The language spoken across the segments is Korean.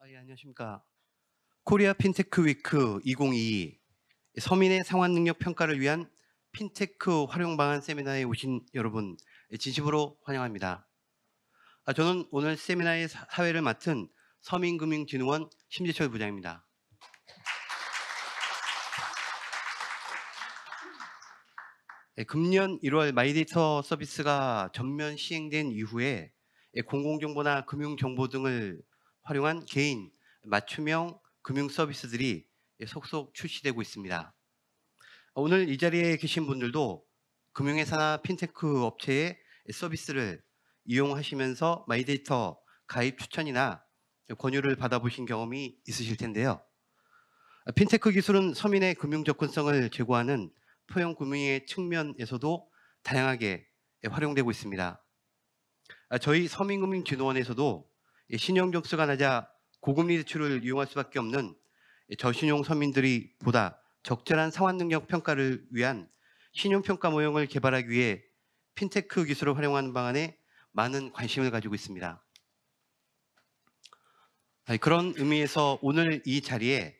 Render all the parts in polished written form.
예, 안녕하십니까. 코리아 핀테크 위크 2022 서민의 상환 능력 평가를 위한 핀테크 활용 방안 세미나에 오신 여러분 진심으로 환영합니다. 저는 오늘 세미나의 사회를 맡은 서민금융진흥원 심재철 부장입니다. 금년 1월 마이데이터 서비스가 전면 시행된 이후에 공공정보나 금융정보 등을 활용한 개인 맞춤형 금융 서비스들이 속속 출시되고 있습니다. 오늘 이 자리에 계신 분들도 금융회사나 핀테크 업체의 서비스를 이용하시면서 마이데이터 가입 추천이나 권유를 받아보신 경험이 있으실 텐데요. 핀테크 기술은 서민의 금융 접근성을 제고하는 포용 금융의 측면에서도 다양하게 활용되고 있습니다. 저희 서민금융진흥원에서도 신용 점수가 낮아 고금리 대출을 이용할 수밖에 없는 저신용 서민들이 보다 적절한 상환 능력 평가를 위한 신용평가 모형을 개발하기 위해 핀테크 기술을 활용하는 방안에 많은 관심을 가지고 있습니다. 그런 의미에서 오늘 이 자리에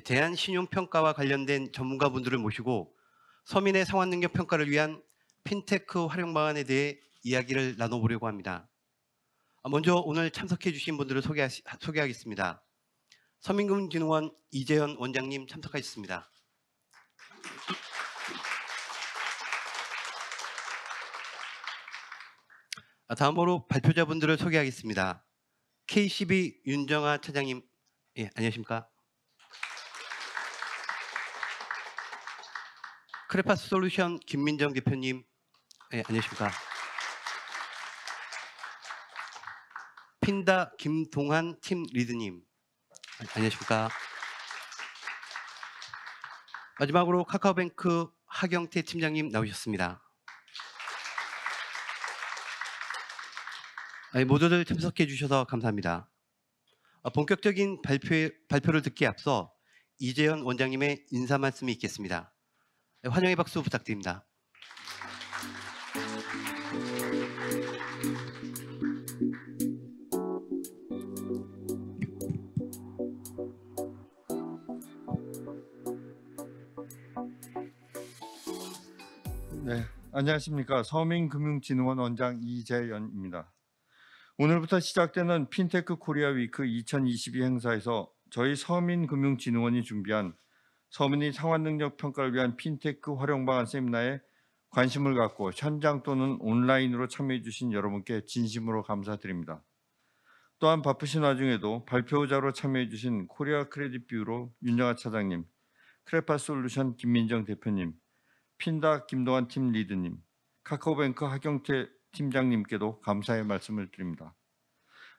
대한신용평가와 관련된 전문가분들을 모시고 서민의 상환 능력 평가를 위한 핀테크 활용 방안에 대해 이야기를 나눠보려고 합니다. 먼저 오늘 참석해 주신 분들을 소개하겠습니다. 서민금융진흥원 이재현 원장님 참석하셨습니다. 다음으로 발표자분들을 소개하겠습니다. KCB 윤정아 차장님, 예, 안녕하십니까? 크레파스 솔루션 김민정 대표님, 예, 안녕하십니까? 핀다 김동환 팀 리드님, 안녕하십니까? 마지막으로 카카오뱅크 하경태 팀장님 나오셨습니다. 모두들 참석해 주셔서 감사합니다. 본격적인 발표를 듣기에 앞서 이재현 원장님의 인사 말씀이 있겠습니다. 환영의 박수 부탁드립니다. 네, 안녕하십니까. 서민금융진흥원 원장 이재현입니다. 오늘부터 시작되는 핀테크 코리아 위크 2022 행사에서 저희 서민금융진흥원이 준비한 서민의 상환 능력 평가를 위한 핀테크 활용 방안 세미나에 관심을 갖고 현장 또는 온라인으로 참여해 주신 여러분께 진심으로 감사드립니다. 또한 바쁘신 와중에도 발표자로 참여해 주신 코리아 크레딧 뷰로 윤정아 차장님, 크레파스 솔루션 김민정 대표님, 핀다 김동환 팀 리드님, 카카오뱅크 하경태 팀장님께도 감사의 말씀을 드립니다.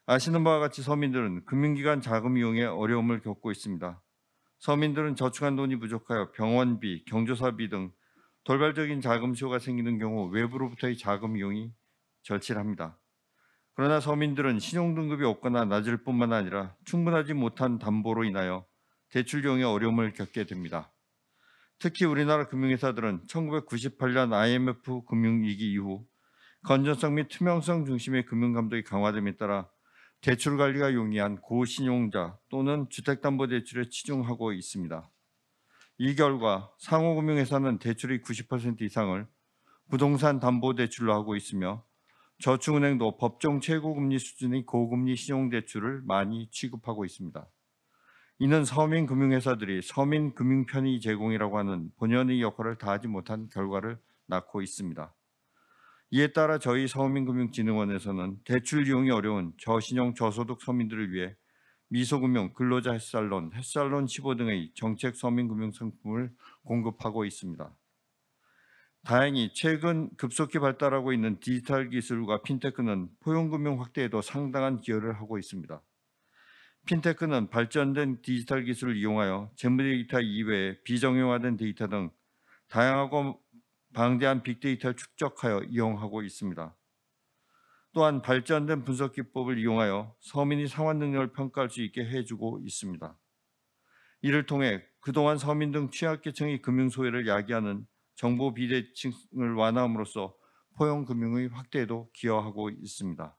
아시는 바와 같이 서민들은 금융기관 자금 이용에 어려움을 겪고 있습니다. 서민들은 저축한 돈이 부족하여 병원비, 경조사비 등 돌발적인 자금 수요가 생기는 경우 외부로부터의 자금 이용이 절실합니다. 그러나 서민들은 신용등급이 없거나 낮을 뿐만 아니라 충분하지 못한 담보로 인하여 대출 이용에 어려움을 겪게 됩니다. 특히 우리나라 금융회사들은 1998년 IMF 금융위기 이후 건전성 및 투명성 중심의 금융감독이 강화됨에 따라 대출 관리가 용이한 고신용자 또는 주택담보대출에 치중하고 있습니다. 이 결과 상호금융회사는 대출의 90% 이상을 부동산 담보대출로 하고 있으며 저축은행도 법정 최고금리 수준의 고금리 신용대출을 많이 취급하고 있습니다. 이는 서민금융회사들이 서민금융 편의 제공이라고 하는 본연의 역할을 다하지 못한 결과를 낳고 있습니다. 이에 따라 저희 서민금융진흥원에서는 대출 이용이 어려운 저신용 저소득 서민들을 위해 미소금융, 근로자 햇살론, 햇살론 15 등의 정책 서민금융 상품을 공급하고 있습니다. 다행히 최근 급속히 발달하고 있는 디지털 기술과 핀테크는 포용금융 확대에도 상당한 기여를 하고 있습니다. 핀테크는 발전된 디지털 기술을 이용하여 재무 데이터 이외에 비정형화된 데이터 등 다양하고 방대한 빅데이터를 축적하여 이용하고 있습니다. 또한 발전된 분석 기법을 이용하여 서민이 상환 능력을 평가할 수 있게 해주고 있습니다. 이를 통해 그동안 서민 등 취약계층의 금융 소외를 야기하는 정보 비대칭을 완화함으로써 포용금융의 확대에도 기여하고 있습니다.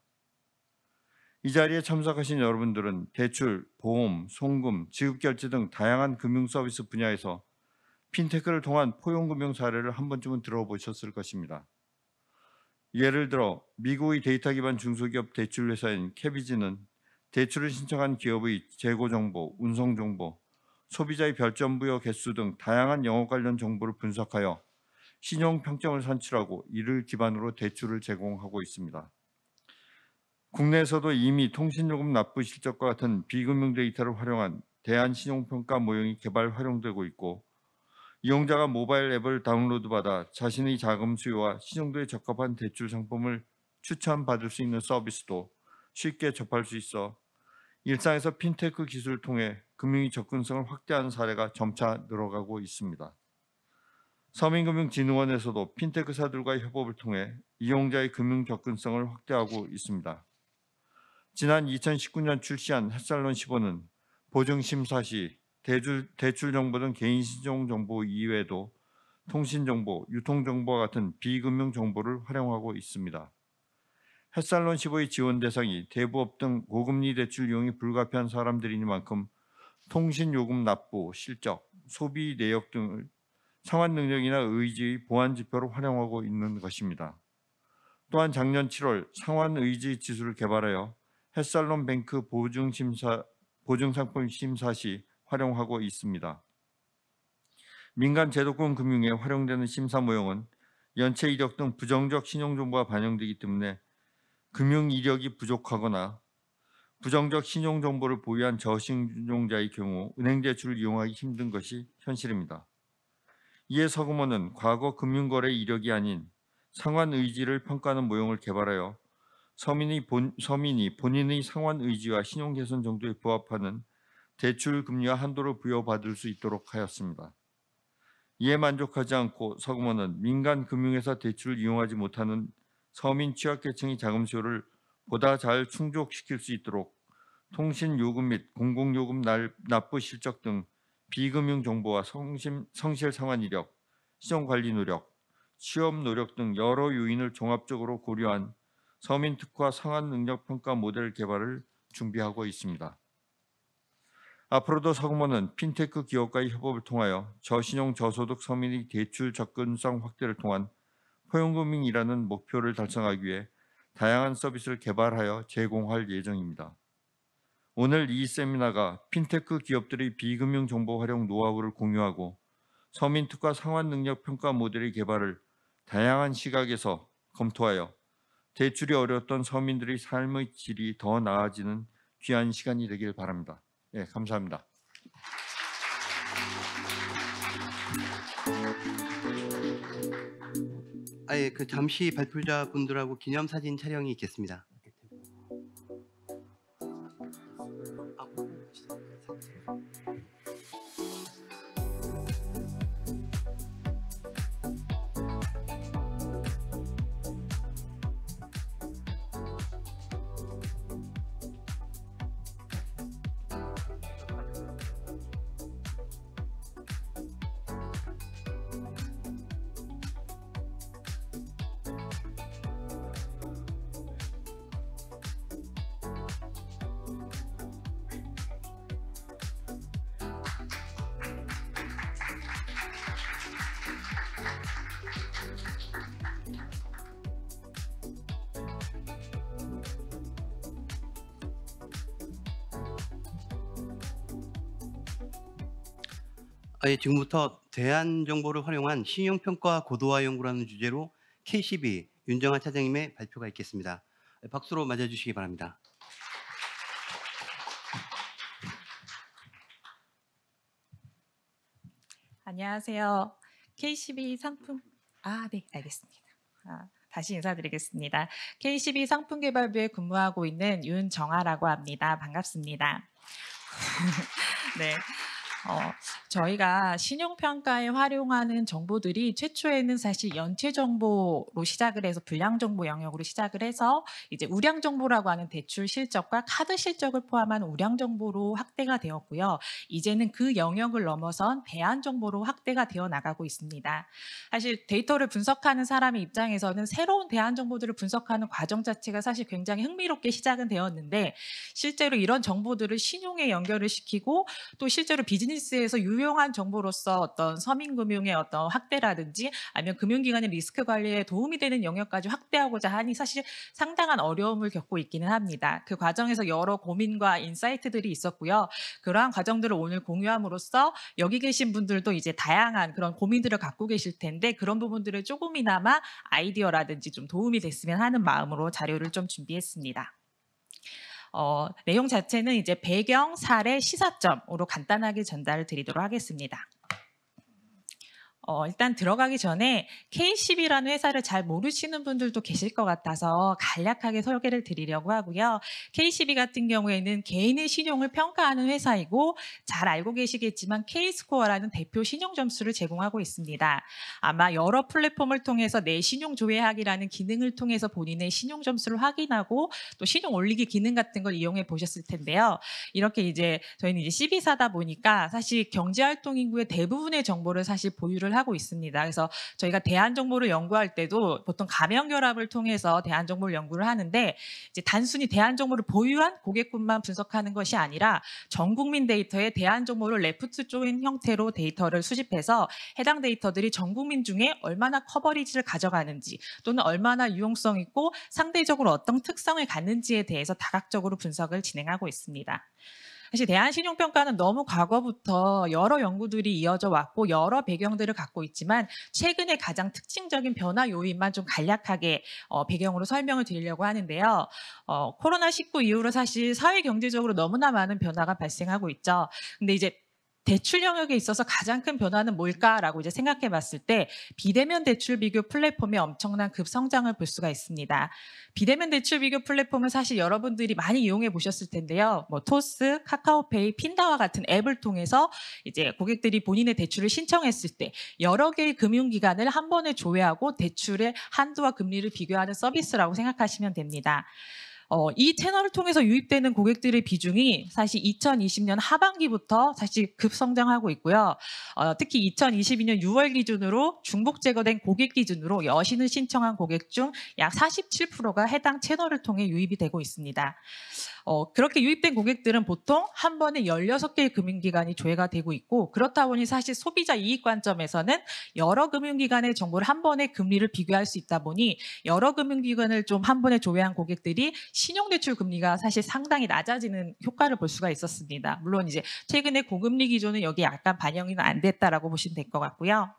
이 자리에 참석하신 여러분들은 대출, 보험, 송금, 지급결제 등 다양한 금융 서비스 분야에서 핀테크를 통한 포용금융 사례를 한 번쯤은 들어보셨을 것입니다. 예를 들어 미국의 데이터 기반 중소기업 대출 회사인 캐비지는 대출을 신청한 기업의 재고 정보, 운송 정보, 소비자의 별점 부여 개수 등 다양한 영업 관련 정보를 분석하여 신용 평점을 산출하고 이를 기반으로 대출을 제공하고 있습니다. 국내에서도 이미 통신요금 납부 실적과 같은 비금융 데이터를 활용한 대한신용평가 모형이 개발 활용되고 있고, 이용자가 모바일 앱을 다운로드받아 자신의 자금 수요와 신용도에 적합한 대출 상품을 추천받을 수 있는 서비스도 쉽게 접할 수 있어 일상에서 핀테크 기술을 통해 금융의 접근성을 확대하는 사례가 점차 늘어가고 있습니다. 서민금융진흥원에서도 핀테크사들과의 협업을 통해 이용자의 금융 접근성을 확대하고 있습니다. 지난 2019년 출시한 햇살론 15는 보증심사 시 대출 정보 등 개인 신용 정보 이외에도 통신 정보, 유통 정보와 같은 비금융 정보를 활용하고 있습니다. 햇살론 15의 지원 대상이 대부업 등 고금리 대출 이용이 불가피한 사람들이니만큼 통신 요금 납부, 실적, 소비 내역 등을 상환 능력이나 의지의 보완 지표로 활용하고 있는 것입니다. 또한 작년 7월 상환 의지 지수를 개발하여 햇살론 뱅크 보증상품 심사 시 활용하고 있습니다. 민간 제도권 금융에 활용되는 심사 모형은 연체 이력 등 부정적 신용 정보가 반영되기 때문에 금융 이력이 부족하거나 부정적 신용 정보를 보유한 저신용자의 경우 은행 대출을 이용하기 힘든 것이 현실입니다. 이에 서금원은 과거 금융거래 이력이 아닌 상환 의지를 평가하는 모형을 개발하여 서민이 본인의 상환 의지와 신용 개선 정도에 부합하는 대출 금리와 한도를 부여받을 수 있도록 하였습니다. 이에 만족하지 않고 서금원은 민간 금융회사 대출을 이용하지 못하는 서민 취약계층의 자금 수요를 보다 잘 충족시킬 수 있도록 통신 요금 및 공공요금 납부 실적 등 비금융 정보와 성실 상환 이력, 신용 관리 노력, 취업 노력 등 여러 요인을 종합적으로 고려한 서민 특화 상환 능력 평가 모델 개발을 준비하고 있습니다. 앞으로도 서금원은 핀테크 기업과의 협업을 통하여 저신용 저소득 서민의 대출 접근성 확대를 통한 포용금융이라는 목표를 달성하기 위해 다양한 서비스를 개발하여 제공할 예정입니다. 오늘 이 세미나가 핀테크 기업들의 비금융 정보 활용 노하우를 공유하고 서민 특화 상환 능력 평가 모델의 개발을 다양한 시각에서 검토하여 대출이 어려웠던 서민들의 삶의 질이 더 나아지는 귀한 시간이 되길 바랍니다. 예, 감사합니다. 그 잠시 발표자분들하고 기념사진 촬영이 있겠습니다. 지금부터 대안 정보를 활용한 신용평가 고도화 연구라는 주제로 K12 윤정아 차장님의 발표가 있겠습니다. 박수로 맞아주시기 바랍니다. 안녕하세요. K12 상품 네, 알겠습니다. 다시 인사드리겠습니다. K12 상품개발부에 근무하고 있는 윤정아라고 합니다. 반갑습니다. 네. 저희가 신용평가에 활용하는 정보들이 최초에는 사실 연체 정보로 시작을 해서 불량 정보 영역으로 시작을 해서 이제 우량 정보라고 하는 대출 실적과 카드 실적을 포함한 우량 정보로 확대가 되었고요. 이제는 그 영역을 넘어선 대안 정보로 확대가 되어 나가고 있습니다. 사실 데이터를 분석하는 사람의 입장에서는 새로운 대안 정보들을 분석하는 과정 자체가 사실 굉장히 흥미롭게 시작은 되었는데 실제로 이런 정보들을 신용에 연결을 시키고 또 실제로 비즈니스에서 유용한 정보로서 어떤 서민금융의 어떤 확대라든지 아니면 금융기관의 리스크 관리에 도움이 되는 영역까지 확대하고자 하니 사실 상당한 어려움을 겪고 있기는 합니다. 그 과정에서 여러 고민과 인사이트들이 있었고요. 그러한 과정들을 오늘 공유함으로써 여기 계신 분들도 이제 다양한 그런 고민들을 갖고 계실 텐데 그런 부분들을 조금이나마 아이디어라든지 좀 도움이 됐으면 하는 마음으로 자료를 좀 준비했습니다. 내용 자체는 이제 배경, 사례, 시사점으로 간단하게 전달을 드리도록 하겠습니다. 일단 들어가기 전에 K12라는 회사를 잘 모르시는 분들도 계실 것 같아서 간략하게 소개를 드리려고 하고요. K12 같은 경우에는 개인의 신용을 평가하는 회사이고 잘 알고 계시겠지만 K스코어라는 대표 신용 점수를 제공하고 있습니다. 아마 여러 플랫폼을 통해서 내 신용 조회하기라는 기능을 통해서 본인의 신용 점수를 확인하고 또 신용 올리기 기능 같은 걸 이용해 보셨을 텐데요. 이렇게 이제 저희는 이제 CB사다 보니까 사실 경제활동 인구의 대부분의 정보를 사실 보유를 하고 있습니다. 그래서 저희가 대안 정보를 연구할 때도 보통 가명 결합을 통해서 대안 정보를 연구를 하는데 이제 단순히 대안 정보를 보유한 고객군만 분석하는 것이 아니라 전 국민 데이터에 대안 정보를 레프트 조인 형태로 데이터를 수집해서 해당 데이터들이 전 국민 중에 얼마나 커버리지를 가져가는지 또는 얼마나 유용성 있고 상대적으로 어떤 특성을 갖는지에 대해서 다각적으로 분석을 진행하고 있습니다. 사실 대한신용평가는 너무 과거부터 여러 연구들이 이어져 왔고 여러 배경들을 갖고 있지만 최근에 가장 특징적인 변화 요인만 좀 간략하게 배경으로 설명을 드리려고 하는데요. 코로나19 이후로 사실 사회 경제적으로 너무나 많은 변화가 발생하고 있죠. 근데 이제 대출 영역에 있어서 가장 큰 변화는 뭘까라고 이제 생각해 봤을 때 비대면 대출 비교 플랫폼의 엄청난 급성장을 볼 수가 있습니다. 비대면 대출 비교 플랫폼은 사실 여러분들이 많이 이용해 보셨을 텐데요. 뭐 토스, 카카오페이, 핀다와 같은 앱을 통해서 이제 고객들이 본인의 대출을 신청했을 때 여러 개의 금융기관을 한 번에 조회하고 대출의 한도와 금리를 비교하는 서비스라고 생각하시면 됩니다. 이 채널을 통해서 유입되는 고객들의 비중이 사실 2020년 하반기부터 사실 급성장하고 있고요. 특히 2022년 6월 기준으로 중복 제거된 고객 기준으로 여신을 신청한 고객 중 약 47%가 해당 채널을 통해 유입이 되고 있습니다. 그렇게 유입된 고객들은 보통 한 번에 16개의 금융기관이 조회가 되고 있고 그렇다 보니 사실 소비자 이익 관점에서는 여러 금융기관의 정보를 한 번에 금리를 비교할 수 있다 보니 여러 금융기관을 좀 한 번에 조회한 고객들이 신용대출 금리가 사실 상당히 낮아지는 효과를 볼 수가 있었습니다. 물론 이제 최근에 고금리 기조는 여기 약간 반영이 안 됐다라고 보시면 될 것 같고요.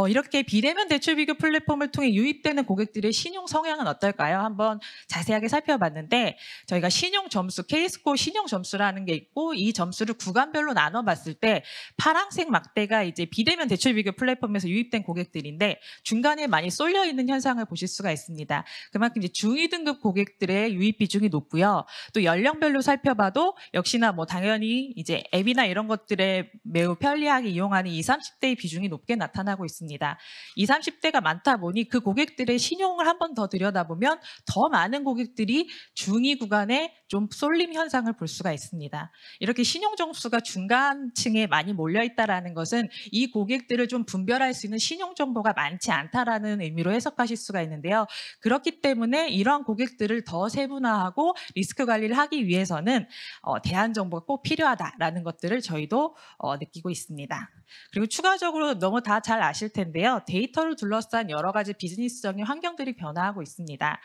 이렇게 비대면 대출 비교 플랫폼을 통해 유입되는 고객들의 신용 성향은 어떨까요? 한번 자세하게 살펴봤는데 저희가 신용 점수, K스코어 신용 점수라는 게 있고 이 점수를 구간별로 나눠봤을 때 파란색 막대가 이제 비대면 대출 비교 플랫폼에서 유입된 고객들인데 중간에 많이 쏠려 있는 현상을 보실 수가 있습니다. 그만큼 이제 중위 등급 고객들의 유입 비중이 높고요. 또 연령별로 살펴봐도 역시나 뭐 당연히 이제 앱이나 이런 것들에 매우 편리하게 이용하는 20, 30대의 비중이 높게 나타나고 있습니다. 20, 30대가 많다 보니 그 고객들의 신용을 한 번 더 들여다보면 더 많은 고객들이 중위 구간에 좀 쏠림 현상을 볼 수가 있습니다. 이렇게 신용 점수가 중간층에 많이 몰려 있다라는 것은 이 고객들을 좀 분별할 수 있는 신용 정보가 많지 않다라는 의미로 해석하실 수가 있는데요. 그렇기 때문에 이러한 고객들을 더 세분화하고 리스크 관리를 하기 위해서는 대안 정보가 꼭 필요하다라는 것들을 저희도 느끼고 있습니다. 그리고 추가적으로 너무 다 잘 아실 텐데요. 데이터를 둘러싼 여러 가지 비즈니스적인 환경들이 변화하고 있습니다.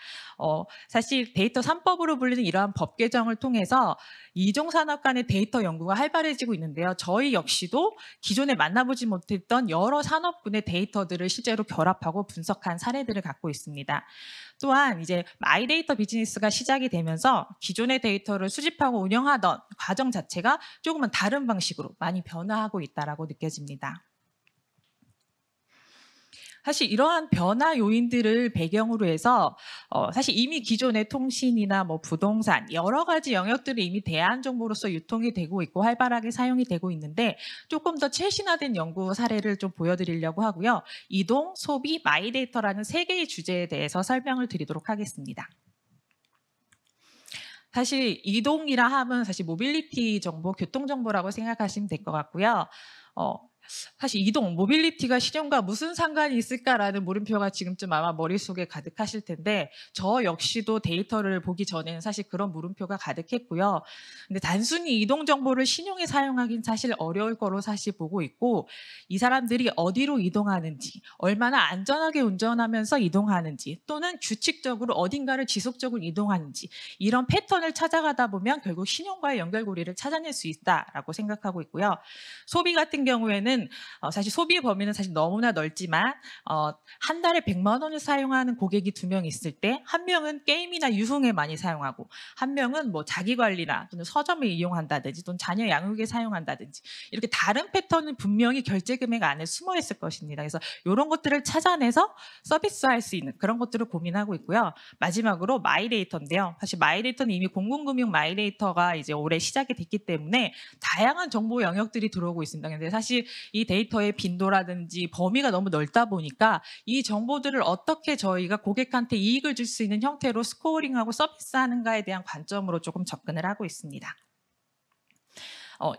사실 데이터 3법으로 불리는 이러한 법 개정을 통해서 이종산업 간의 데이터 연구가 활발해지고 있는데요. 저희 역시도 기존에 만나보지 못했던 여러 산업군의 데이터들을 실제로 결합하고 분석한 사례들을 갖고 있습니다. 또한 이제 마이데이터 비즈니스가 시작이 되면서 기존의 데이터를 수집하고 운영하던 과정 자체가 조금은 다른 방식으로 많이 변화하고 있다고 느껴집니다. 사실 이러한 변화 요인들을 배경으로 해서 사실 이미 기존의 통신이나 뭐 부동산 여러 가지 영역들이 이미 대안 정보로서 유통이 되고 있고 활발하게 사용이 되고 있는데 조금 더 최신화된 연구 사례를 좀 보여드리려고 하고요. 이동, 소비, 마이데이터라는 세 개의 주제에 대해서 설명을 드리도록 하겠습니다. 사실 이동이라 하면 사실 모빌리티 정보, 교통 정보라고 생각하시면 될 것 같고요. 사실 이동, 모빌리티가 실용과 무슨 상관이 있을까라는 물음표가 지금쯤 아마 머릿속에 가득하실 텐데 저 역시도 데이터를 보기 전에는 사실 그런 물음표가 가득했고요. 근데 단순히 이동 정보를 신용에 사용하기는 사실 어려울 거로 사실 보고 있고 이 사람들이 어디로 이동하는지, 얼마나 안전하게 운전하면서 이동하는지 또는 규칙적으로 어딘가를 지속적으로 이동하는지 이런 패턴을 찾아가다 보면 결국 신용과의 연결고리를 찾아낼 수 있다라고 생각하고 있고요. 소비 같은 경우에는 사실 소비의 범위는 사실 너무나 넓지만 한 달에 100만 원을 사용하는 고객이 2명 있을 때 한 명은 게임이나 유흥에 많이 사용하고 한 명은 뭐 자기관리나 또는 서점을 이용한다든지 또는 자녀 양육에 사용한다든지 이렇게 다른 패턴은 분명히 결제 금액 안에 숨어 있을 것입니다. 그래서 이런 것들을 찾아내서 서비스할 수 있는 그런 것들을 고민하고 있고요. 마지막으로 마이데이터인데요. 사실 마이데이터는 이미 공공금융 마이데이터가 이제 올해 시작이 됐기 때문에 다양한 정보 영역들이 들어오고 있습니다. 근데 사실 이 데이터의 빈도라든지 범위가 너무 넓다 보니까 이 정보들을 어떻게 저희가 고객한테 이익을 줄 수 있는 형태로 스코어링하고 서비스하는가에 대한 관점으로 조금 접근을 하고 있습니다.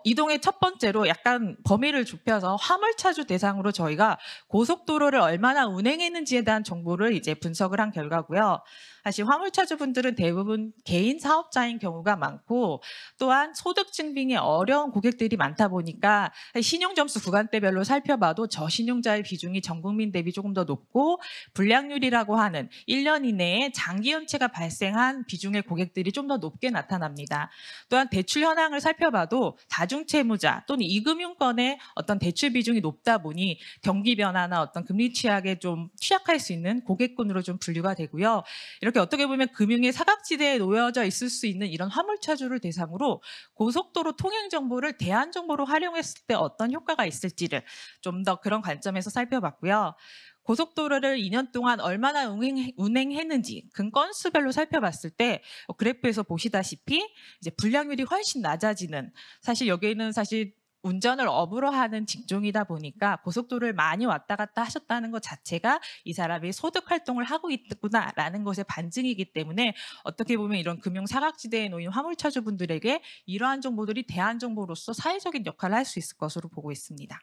이동의 첫 번째로 약간 범위를 좁혀서 화물차주 대상으로 저희가 고속도로를 얼마나 운행했는지에 대한 정보를 이제 분석을 한 결과고요. 사실 화물차주분들은 대부분 개인 사업자인 경우가 많고 또한 소득 증빙이 어려운 고객들이 많다 보니까 신용점수 구간대별로 살펴봐도 저신용자의 비중이 전 국민 대비 조금 더 높고 불량률이라고 하는 1년 이내에 장기 연체가 발생한 비중의 고객들이 좀 더 높게 나타납니다. 또한 대출 현황을 살펴봐도 다중채무자 또는 이금융권의 어떤 대출 비중이 높다 보니 경기 변화나 어떤 금리 취약에 좀 취약할 수 있는 고객군으로 좀 분류가 되고요. 이렇게 어떻게 보면 금융의 사각지대에 놓여져 있을 수 있는 이런 화물차주를 대상으로 고속도로 통행 정보를 대안 정보로 활용했을 때 어떤 효과가 있을지를 좀 더 그런 관점에서 살펴봤고요. 고속도로를 2년 동안 얼마나 운행했는지 근 건수별로 살펴봤을 때 그래프에서 보시다시피 이제 불량률이 훨씬 낮아지는 사실 여기에는 사실 운전을 업으로 하는 직종이다 보니까 고속도로를 많이 왔다 갔다 하셨다는 것 자체가 이 사람이 소득 활동을 하고 있구나라는 것의 반증이기 때문에 어떻게 보면 이런 금융 사각지대에 놓인 화물차주분들에게 이러한 정보들이 대안 정보로서 사회적인 역할을 할 수 있을 것으로 보고 있습니다.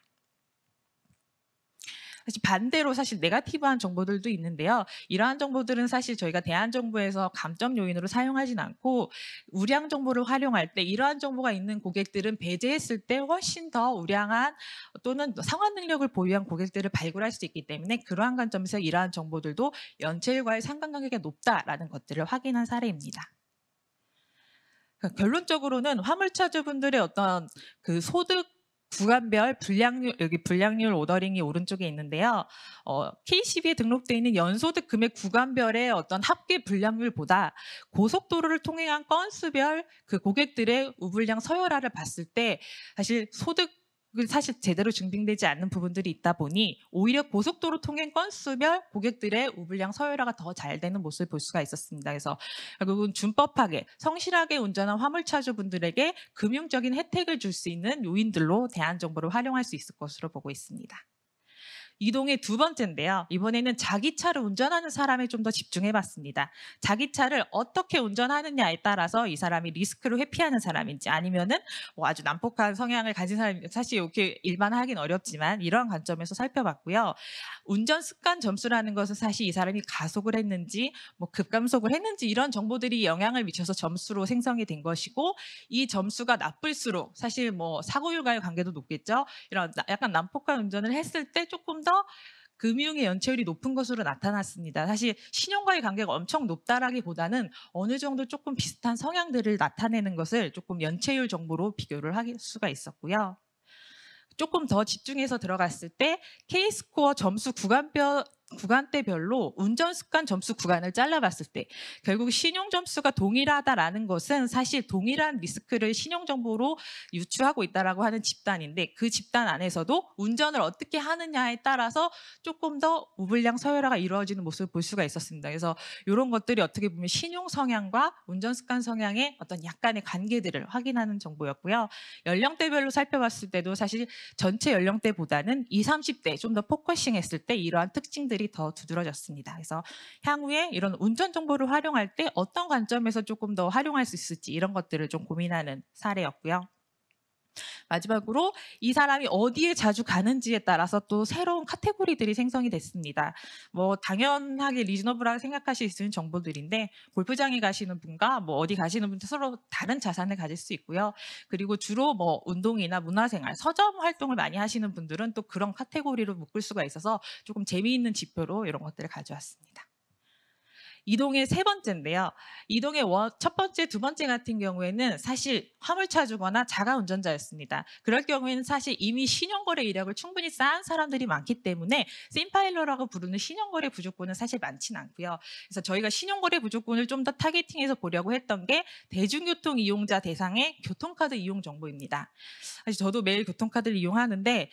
사실 반대로 사실 네거티브한 정보들도 있는데요. 이러한 정보들은 사실 저희가 대한정부에서 감점 요인으로 사용하진 않고 우량 정보를 활용할 때 이러한 정보가 있는 고객들은 배제했을 때 훨씬 더 우량한 또는 상환 능력을 보유한 고객들을 발굴할 수 있기 때문에 그러한 관점에서 이러한 정보들도 연체율과의 상관관계가 높다라는 것들을 확인한 사례입니다. 결론적으로는 화물차주분들의 어떤 그 소득 구간별 불량률, 여기 불량률 오더링이 오른쪽에 있는데요. K12에 등록되어 있는 연소득 금액 구간별의 어떤 합계 불량률보다 고속도로를 통행한 건수별 그 고객들의 우불량 서열화를 봤을 때 사실 소득 사실 제대로 증빙되지 않는 부분들이 있다 보니 오히려 고속도로 통행 건수별 고객들의 우불량 서열화가 더 잘 되는 모습을 볼 수가 있었습니다. 그래서 결국은 준법하게 성실하게 운전한 화물차주분들에게 금융적인 혜택을 줄 수 있는 요인들로 대안정보를 활용할 수 있을 것으로 보고 있습니다. 이동의 두 번째인데요. 이번에는 자기 차를 운전하는 사람에 좀 더 집중해봤습니다. 자기 차를 어떻게 운전하느냐에 따라서 이 사람이 리스크를 회피하는 사람인지 아니면은 뭐 아주 난폭한 성향을 가진 사람인지 사실 이렇게 일반화하기는 어렵지만 이러한 관점에서 살펴봤고요. 운전 습관 점수라는 것은 사실 이 사람이 가속을 했는지 뭐 급감속을 했는지 이런 정보들이 영향을 미쳐서 점수로 생성이 된 것이고 이 점수가 나쁠수록 사실 뭐 사고율과의 관계도 높겠죠. 이런 약간 난폭한 운전을 했을 때 조금 더 금융의 연체율이 높은 것으로 나타났습니다. 사실 신용과의 관계가 엄청 높다라기보다는 어느 정도 조금 비슷한 성향들을 나타내는 것을 조금 연체율 정보로 비교를 할 수가 있었고요. 조금 더 집중해서 들어갔을 때 K스코어 점수 구간별 구간대별로 운전 습관 점수 구간을 잘라봤을 때 결국 신용 점수가 동일하다라는 것은 사실 동일한 리스크를 신용 정보로 유추하고 있다라고 하는 집단인데 그 집단 안에서도 운전을 어떻게 하느냐에 따라서 조금 더 무불량 서열화가 이루어지는 모습을 볼 수가 있었습니다. 그래서 이런 것들이 어떻게 보면 신용 성향과 운전 습관 성향의 어떤 약간의 관계들을 확인하는 정보였고요. 연령대별로 살펴봤을 때도 사실 전체 연령대보다는 20, 30대 좀 더 포커싱했을 때 이러한 특징들이 더 두드러졌습니다. 그래서 향후에 이런 운전 정보를 활용할 때 어떤 관점에서 조금 더 활용할 수 있을지 이런 것들을 좀 고민하는 사례였고요. 마지막으로 이 사람이 어디에 자주 가는지에 따라서 또 새로운 카테고리들이 생성이 됐습니다. 뭐 당연하게 리즈너블하게 생각하실 수 있는 정보들인데 골프장에 가시는 분과 뭐 어디 가시는 분 서로 다른 자산을 가질 수 있고요. 그리고 주로 뭐 운동이나 문화생활, 서점 활동을 많이 하시는 분들은 또 그런 카테고리로 묶을 수가 있어서 조금 재미있는 지표로 이런 것들을 가져왔습니다. 이동의 세 번째인데요. 이동의 첫 번째, 두 번째 같은 경우에는 사실 화물차 주거나 자가 운전자였습니다. 그럴 경우에는 사실 이미 신용거래 이력을 충분히 쌓은 사람들이 많기 때문에 샘파일러라고 부르는 신용거래 부족분은 사실 많지는 않고요. 그래서 저희가 신용거래 부족분을 좀 더 타겟팅해서 보려고 했던 게 대중교통 이용자 대상의 교통카드 이용 정보입니다. 사실 저도 매일 교통카드를 이용하는데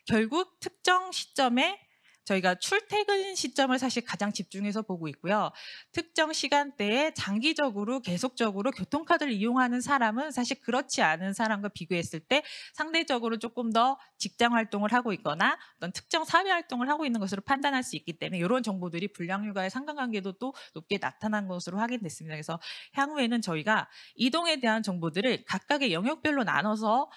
결국 특정 시점에 저희가 출퇴근 시점을 사실 가장 집중해서 보고 있고요. 특정 시간대에 장기적으로 계속적으로 교통카드를 이용하는 사람은 사실 그렇지 않은 사람과 비교했을 때 상대적으로 조금 더 직장 활동을 하고 있거나 어떤 특정 사회 활동을 하고 있는 것으로 판단할 수 있기 때문에 이런 정보들이 불량휴가의 상관관계도 또 높게 나타난 것으로 확인됐습니다. 그래서 향후에는 저희가 이동에 대한 정보들을 각각의 영역별로 나눠서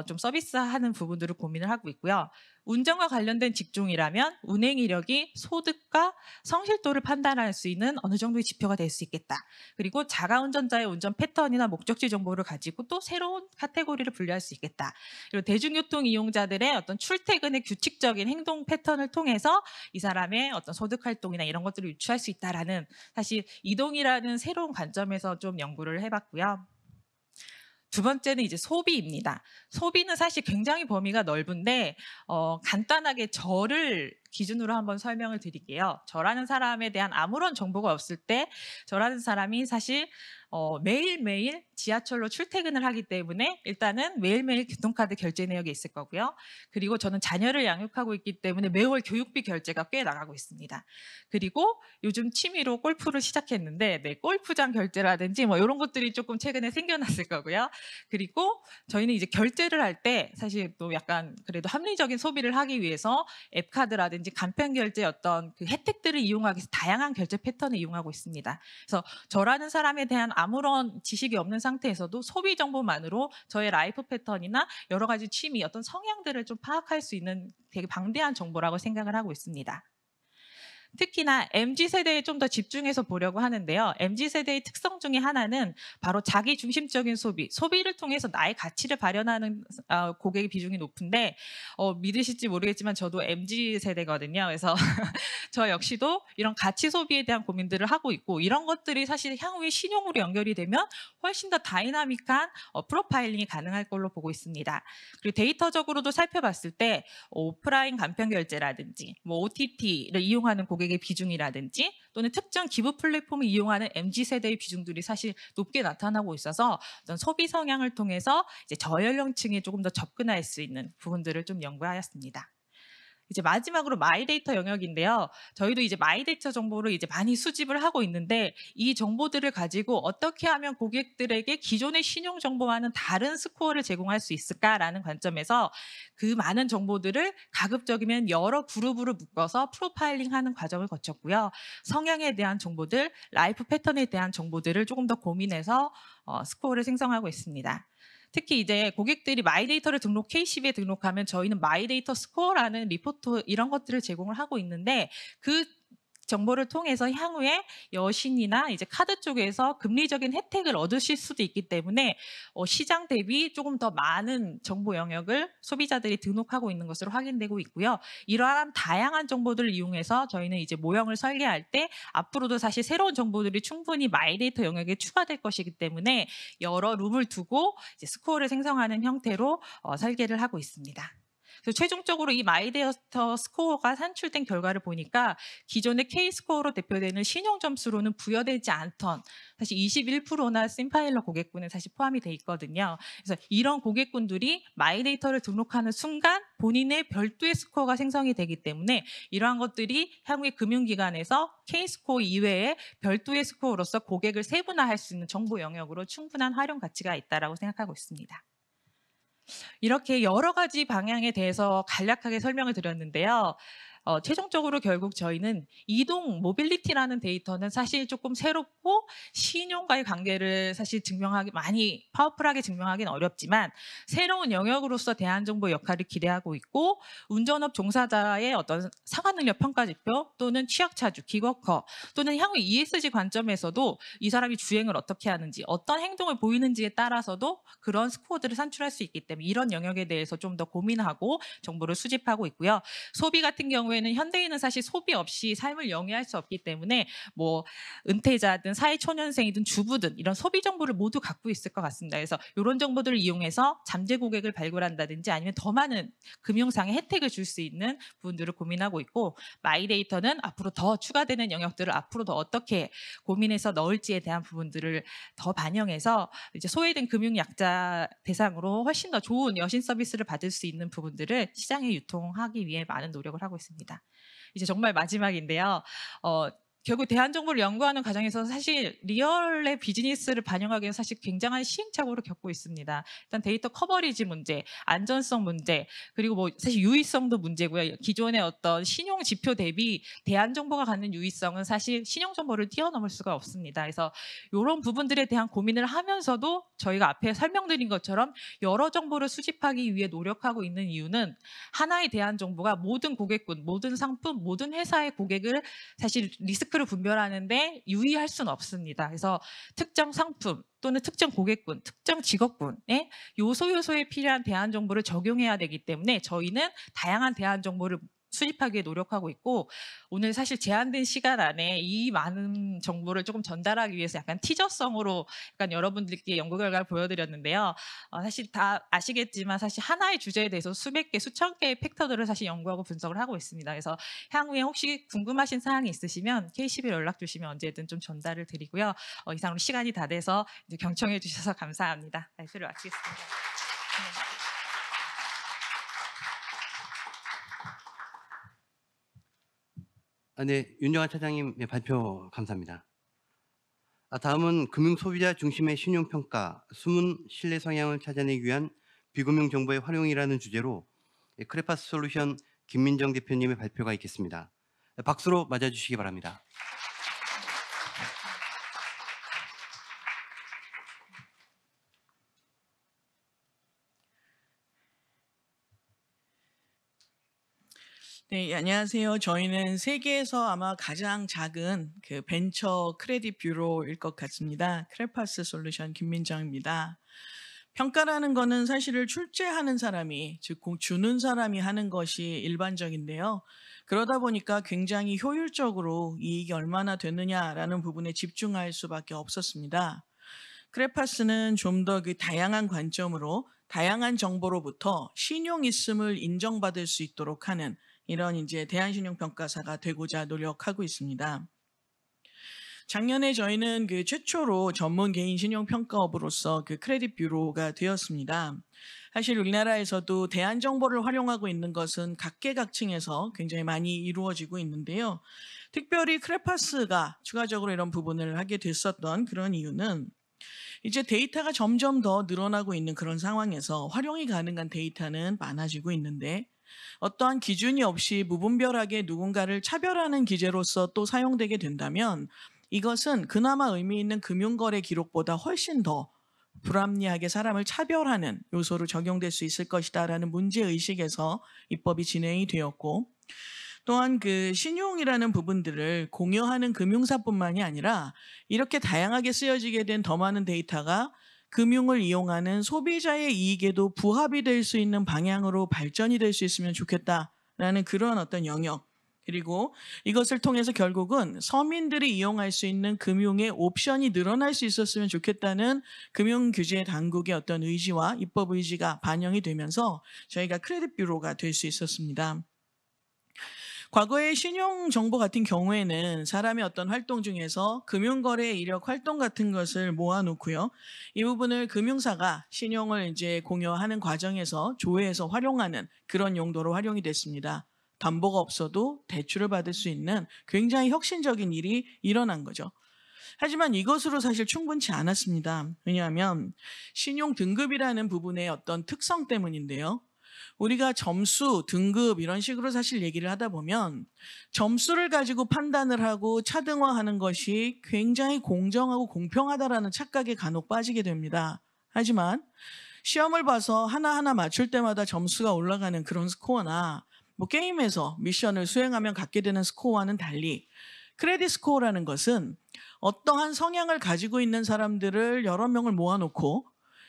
좀 서비스하는 부분들을 고민을 하고 있고요. 운전과 관련된 직종이라면 운행 이력이 소득과 성실도를 판단할 수 있는 어느 정도의 지표가 될 수 있겠다. 그리고 자가 운전자의 운전 패턴이나 목적지 정보를 가지고 또 새로운 카테고리를 분류할 수 있겠다. 그리고 대중교통 이용자들의 어떤 출퇴근의 규칙적인 행동 패턴을 통해서 이 사람의 어떤 소득 활동이나 이런 것들을 유추할 수 있다라는 사실 이동이라는 새로운 관점에서 좀 연구를 해봤고요. 두 번째는 이제 소비입니다. 소비는 사실 굉장히 범위가 넓은데 간단하게 저를 기준으로 한번 설명을 드릴게요. 저라는 사람에 대한 아무런 정보가 없을 때 저라는 사람이 사실 매일매일 지하철로 출퇴근을 하기 때문에 일단은 매일매일 교통카드 결제 내역이 있을 거고요. 그리고 저는 자녀를 양육하고 있기 때문에 매월 교육비 결제가 꽤 나가고 있습니다. 그리고 요즘 취미로 골프를 시작했는데 골프장 결제라든지 뭐 이런 것들이 조금 최근에 생겨났을 거고요. 그리고 저희는 이제 결제를 할 때 사실 또 약간 그래도 합리적인 소비를 하기 위해서 앱카드라든지 간편 결제 어떤 그 혜택들을 이용하기 위해서 다양한 결제 패턴을 이용하고 있습니다. 그래서 저라는 사람에 대한 아무런 지식이 없는 상태에서도 소비 정보만으로 저의 라이프 패턴이나 여러 가지 취미, 어떤 성향들을 좀 파악할 수 있는 되게 방대한 정보라고 생각을 하고 있습니다. 특히나 MZ세대에 좀 더 집중해서 보려고 하는데요. MZ세대의 특성 중에 하나는 바로 자기 중심적인 소비를 통해서 나의 가치를 발현하는 고객의 비중이 높은데 믿으실지 모르겠지만 저도 MZ세대거든요. 그래서 저 역시도 이런 가치 소비에 대한 고민들을 하고 있고 이런 것들이 사실 향후에 신용으로 연결이 되면 훨씬 더 다이나믹한 프로파일링이 가능할 걸로 보고 있습니다. 그리고 데이터적으로도 살펴봤을 때 오프라인 간편 결제라든지 뭐 OTT를 이용하는 고객의 비중이라든지 또는 특정 기부 플랫폼을 이용하는 MZ세대의 비중들이 사실 높게 나타나고 있어서 어떤 소비 성향을 통해서 이제 저연령층에 조금 더 접근할 수 있는 부분들을 좀 연구하였습니다. 이제 마지막으로 마이데이터 영역인데요. 저희도 이제 마이데이터 정보를 이제 많이 수집을 하고 있는데 이 정보들을 가지고 어떻게 하면 고객들에게 기존의 신용 정보와는 다른 스코어를 제공할 수 있을까라는 관점에서 그 많은 정보들을 가급적이면 여러 그룹으로 묶어서 프로파일링하는 과정을 거쳤고요. 성향에 대한 정보들, 라이프 패턴에 대한 정보들을 조금 더 고민해서 스코어를 생성하고 있습니다. 특히 이제 고객들이 마이데이터를 KCB에 등록하면 저희는 마이데이터 스코어라는 리포트 이런 것들을 제공을 하고 있는데 그 정보를 통해서 향후에 여신이나 이제 카드 쪽에서 금리적인 혜택을 얻으실 수도 있기 때문에 시장 대비 조금 더 많은 정보 영역을 소비자들이 등록하고 있는 것으로 확인되고 있고요. 이러한 다양한 정보들을 이용해서 저희는 이제 모형을 설계할 때 앞으로도 사실 새로운 정보들이 충분히 마이데이터 영역에 추가될 것이기 때문에 여러 룸을 두고 이제 스코어를 생성하는 형태로 설계를 하고 있습니다. 그래서 최종적으로 이 마이데이터 스코어가 산출된 결과를 보니까 기존의 K스코어로 대표되는 신용 점수로는 부여되지 않던 사실 21%나 심파일러 고객군에 사실 포함이 돼 있거든요. 그래서 이런 고객군들이 마이데이터를 등록하는 순간 본인의 별도의 스코어가 생성이 되기 때문에 이러한 것들이 향후에 금융기관에서 K스코어 이외에 별도의 스코어로서 고객을 세분화할 수 있는 정보 영역으로 충분한 활용 가치가 있다고 생각하고 있습니다. 이렇게 여러 가지 방향에 대해서 간략하게 설명을 드렸는데요. 최종적으로 결국 저희는 이동 모빌리티라는 데이터는 사실 조금 새롭고 신용과의 관계를 사실 증명하기 많이 파워풀하게 증명하기는 어렵지만 새로운 영역으로서 대한정보 역할을 기대하고 있고 운전업 종사자의 어떤 상환능력 평가 지표 또는 취약차주, 기워커 또는 향후 ESG 관점에서도 이 사람이 주행을 어떻게 하는지 어떤 행동을 보이는지에 따라서도 그런 스코어들을 산출할 수 있기 때문에 이런 영역에 대해서 좀 더 고민하고 정보를 수집하고 있고요. 소비 같은 경우에는 현대인은 사실 소비 없이 삶을 영위할 수 없기 때문에 뭐 은퇴자든 사회초년생이든 주부든 이런 소비 정보를 모두 갖고 있을 것 같습니다. 그래서 이런 정보들을 이용해서 잠재 고객을 발굴한다든지 아니면 더 많은 금융상의 혜택을 줄 수 있는 부분들을 고민하고 있고 마이데이터는 앞으로 더 추가되는 영역들을 앞으로 더 어떻게 고민해서 넣을지에 대한 부분들을 더 반영해서 이제 소외된 금융약자 대상으로 훨씬 더 좋은 여신 서비스를 받을 수 있는 부분들을 시장에 유통하기 위해 많은 노력을 하고 있습니다. 이제 정말 마지막인데요. 결국 대한정보를 연구하는 과정에서 사실 리얼의 비즈니스를 반영하기에는 사실 굉장한 시행착오를 겪고 있습니다. 일단 데이터 커버리지 문제, 안전성 문제, 그리고 뭐 사실 유의성도 문제고요. 기존의 어떤 신용 지표 대비 대한정보가 갖는 유의성은 사실 신용정보를 뛰어넘을 수가 없습니다. 그래서 이런 부분들에 대한 고민을 하면서도 저희가 앞에 설명드린 것처럼 여러 정보를 수집하기 위해 노력하고 있는 이유는 하나의 대한정보가 모든 고객군, 모든 상품, 모든 회사의 고객을 사실 리스크를 분별하는데 유의할 수는 없습니다. 그래서 특정 상품 또는 특정 고객군, 특정 직업군에 요소요소에 필요한 대안정보를 적용해야 되기 때문에 저희는 다양한 대안정보를 수집하기에 노력하고 있고 오늘 사실 제한된 시간 안에 이 많은 정보를 조금 전달하기 위해서 약간 티저성으로 약간 여러분들께 연구 결과를 보여드렸는데요. 사실 다 아시겠지만 사실 하나의 주제에 대해서 수백 개, 수천 개의 팩터들을 사실 연구하고 분석을 하고 있습니다. 그래서 향후에 혹시 궁금하신 사항이 있으시면 K11 연락 주시면 언제든 좀 전달을 드리고요. 이상으로 시간이 다 돼서 이제 경청해 주셔서 감사합니다. 발표를 마치겠습니다. 네. 네, 윤정환 차장님 발표 감사합니다. 다음은 금융 소비자 중심의 신용평가, 숨은 신뢰 성향을 찾아내기 위한 비금융 정보의 활용이라는 주제로 크레파스 솔루션 김민정 대표님의 발표가 있겠습니다. 박수로 맞아주시기 바랍니다. 네, 안녕하세요. 저희는 세계에서 아마 가장 작은 그 벤처 크레딧 뷰로일 것 같습니다. 크레파스 솔루션 김민정입니다. 평가라는 거는 사실을 출제하는 사람이, 즉 주는 사람이 하는 것이 일반적인데요. 그러다 보니까 굉장히 효율적으로 이익이 얼마나 되느냐라는 부분에 집중할 수밖에 없었습니다. 크레파스는 좀 더 그 다양한 관점으로 다양한 정보로부터 신용 있음을 인정받을 수 있도록 하는 이런 이제 대한신용평가사가 되고자 노력하고 있습니다. 작년에 저희는 그 최초로 전문 개인 신용평가업으로서 그 크레딧 뷰로가 되었습니다. 사실 우리나라에서도 대한정보를 활용하고 있는 것은 각계각층에서 굉장히 많이 이루어지고 있는데요. 특별히 크레파스가 추가적으로 이런 부분을 하게 됐었던 그런 이유는 이제 데이터가 점점 더 늘어나고 있는 그런 상황에서 활용이 가능한 데이터는 많아지고 있는데 어떠한 기준이 없이 무분별하게 누군가를 차별하는 기재로서 또 사용되게 된다면 이것은 그나마 의미 있는 금융거래 기록보다 훨씬 더 불합리하게 사람을 차별하는 요소로 적용될 수 있을 것이다라는 문제의식에서 입법이 진행이 되었고 또한 그 신용이라는 부분들을 공유하는 금융사뿐만이 아니라 이렇게 다양하게 쓰여지게 된 더 많은 데이터가 금융을 이용하는 소비자의 이익에도 부합이 될 수 있는 방향으로 발전이 될 수 있으면 좋겠다라는 그런 어떤 영역 그리고 이것을 통해서 결국은 서민들이 이용할 수 있는 금융의 옵션이 늘어날 수 있었으면 좋겠다는 금융규제 당국의 어떤 의지와 입법 의지가 반영이 되면서 저희가 크레딧 뷰로가 될 수 있었습니다. 과거의 신용정보 같은 경우에는 사람의 어떤 활동 중에서 금융거래 이력 활동 같은 것을 모아놓고요. 이 부분을 금융사가 신용을 이제 공여하는 과정에서 조회해서 활용하는 그런 용도로 활용이 됐습니다. 담보가 없어도 대출을 받을 수 있는 굉장히 혁신적인 일이 일어난 거죠. 하지만 이것으로 사실 충분치 않았습니다. 왜냐하면 신용 등급이라는 부분의 어떤 특성 때문인데요. 우리가 점수, 등급 이런 식으로 사실 얘기를 하다 보면 점수를 가지고 판단을 하고 차등화하는 것이 굉장히 공정하고 공평하다라는 착각에 간혹 빠지게 됩니다. 하지만 시험을 봐서 하나하나 맞출 때마다 점수가 올라가는 그런 스코어나 뭐 게임에서 미션을 수행하면 갖게 되는 스코어와는 달리 크레딧 스코어라는 것은 어떠한 성향을 가지고 있는 사람들을 여러 명을 모아놓고